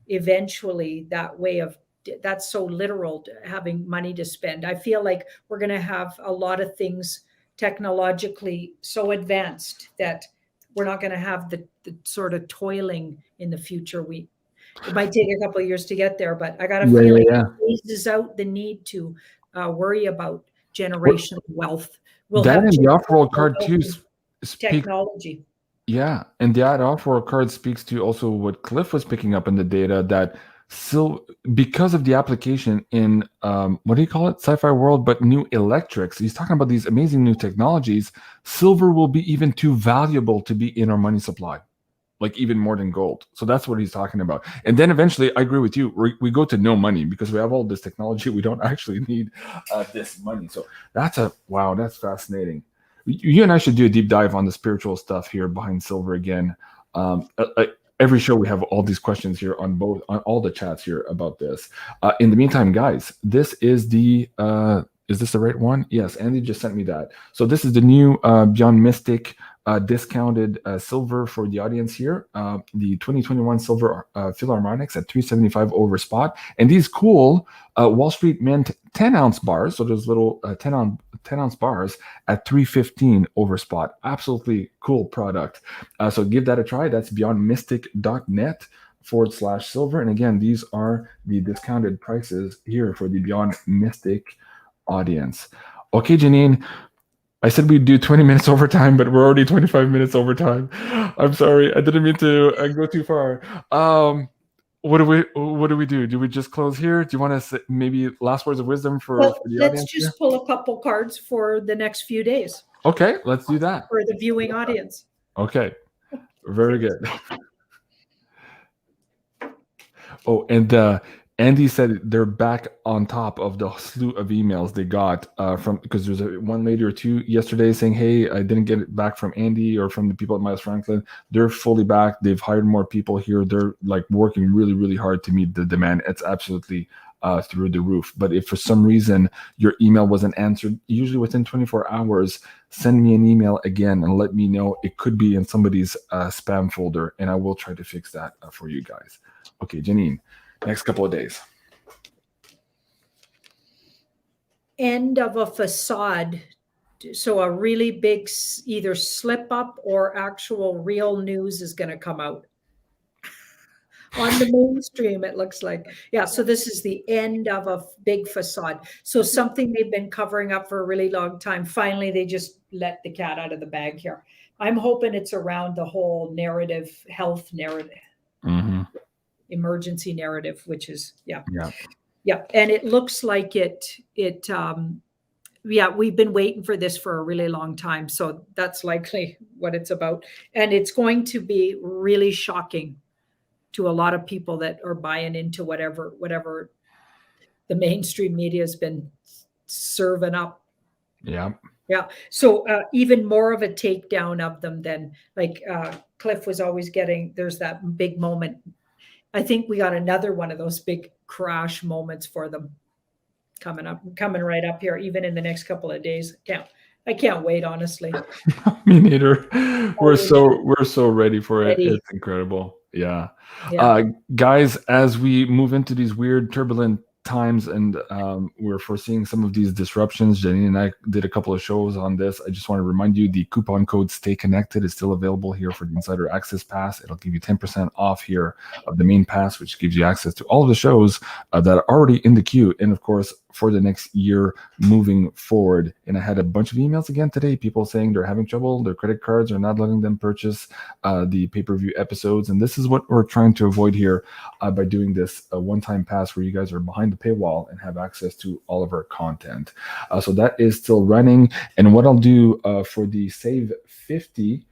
eventually that way of, that's so literal, having money to spend. I feel like we're going to have a lot of things technologically so advanced that we're not going to have the sort of toiling in the future. It might take a couple of years to get there, but I got a feeling it phases out the need to worry about generational wealth. We'll that have and the off-world card too. Technology. Yeah, and that off-world card speaks to also what Cliff was picking up in the data, that because of the application in what do you call it, sci-fi world, but new electrics. He's talking about these amazing new technologies. Silver will be even too valuable to be in our money supply, like even more than gold. So that's what he's talking about. And then eventually, I agree with you, we go to no money because we have all this technology. We don't actually need this money. So that's that's fascinating. You and I should do a deep dive on the spiritual stuff here behind silver again. Every show we have all these questions here on all the chats here about this. In the meantime, guys, this is the is this the right one? Yes, Andy just sent me that. So this is the new BeyondMystic discounted silver for the audience here. The 2021 silver Philharmonics at $375 over spot, and these cool Wall Street Mint 10-ounce bars. So those little 10-ounce bars at $315 over spot. Absolutely cool product. So give that a try. That's beyondmystic.net/silver. And again, these are the discounted prices here for the Beyond Mystic audience. Okay, Janine, I said we'd do 20 minutes overtime, but we're already 25 minutes overtime. I'm sorry, I didn't mean to go too far. What do we do? Do we just close here? Do you want to maybe last words of wisdom for the audience? Let's just pull a couple cards for the next few days. Okay, let's do that for the viewing audience. Okay, very good. Oh, and Andy said they're back on top of the slew of emails they got from, because there's one lady or two yesterday saying, hey, I didn't get it back from Andy or from the people at Miles Franklin. They're fully back. They've hired more people here. They're like working really, really hard to meet the demand. It's absolutely through the roof. But if for some reason your email wasn't answered, usually within 24 hours, send me an email again and let me know. It could be in somebody's spam folder, and I will try to fix that for you guys. Okay, Janine. Next couple of days. End of a facade. So a really big either slip up or actual real news is going to come out on the mainstream, it looks like. Yeah, so this is the end of a big facade. So something they've been covering up for a really long time. Finally, they just let the cat out of the bag here. I'm hoping it's around the whole narrative, health narrative. Mm-hmm. Emergency narrative, which is yeah, and it looks like we've been waiting for this for a really long time, so that's likely what it's about, and it's going to be really shocking to a lot of people that are buying into whatever the mainstream media has been serving up. So even more of a takedown of them than like Cliff was always getting. There's that big moment. I think we got another one of those big crash moments for them coming right up here, even in the next couple of days. I can't wait, honestly. Me neither. We're so ready for it. It's incredible. Yeah. Guys, as we move into these weird, turbulent times, and we're foreseeing some of these disruptions. Janine and I did a couple of shows on this. I just want to remind you, the coupon code Stay Connected is still available here for the Insider Access Pass. It'll give you 10% off here of the main pass, which gives you access to all of the shows that are already in the queue, and of course for the next year moving forward. And I had a bunch of emails again today, people saying they're having trouble, their credit cards are not letting them purchase the pay-per-view episodes, and this is what we're trying to avoid here by doing this one-time pass where you guys are behind the paywall and have access to all of our content. So that is still running. And what I'll do for the Save 50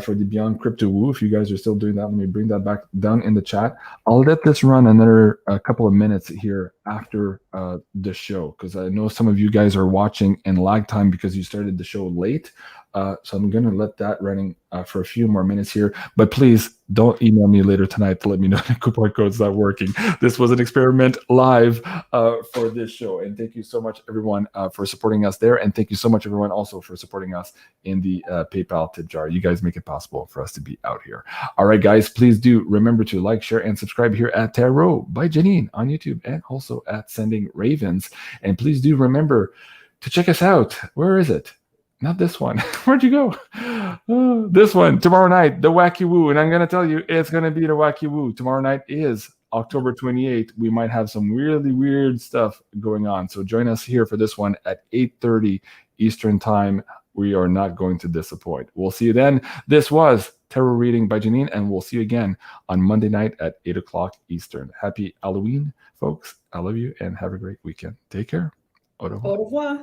for the Beyond Crypto Woo, if you guys are still doing that, let me bring that back down in the chat. I'll let this run another couple of minutes here after the show, because I know some of you guys are watching in lag time because you started the show late. So I'm going to let that running for a few more minutes here. But please don't email me later tonight to let me know the coupon code's not working. This was an experiment live for this show. And thank you so much, everyone, for supporting us there. And thank you so much, everyone, also for supporting us in the PayPal tip jar. You guys make it possible for us to be out here. All right, guys, please do remember to like, share, and subscribe here at Tarot by Janine on YouTube, and also at Sending Ravens. And please do remember to check us out. Where is it? Not this one. Where'd you go? Oh, this one. Tomorrow night, the Wacky Woo. And I'm going to tell you, it's going to be the Wacky Woo. Tomorrow night is October 28th. We might have some really weird stuff going on. So join us here for this one at 8:30 Eastern Time. We are not going to disappoint. We'll see you then. This was tarot reading by Janine, and we'll see you again on Monday night at 8 o'clock Eastern. Happy Halloween, folks. I love you, and have a great weekend. Take care. Au revoir. Au revoir.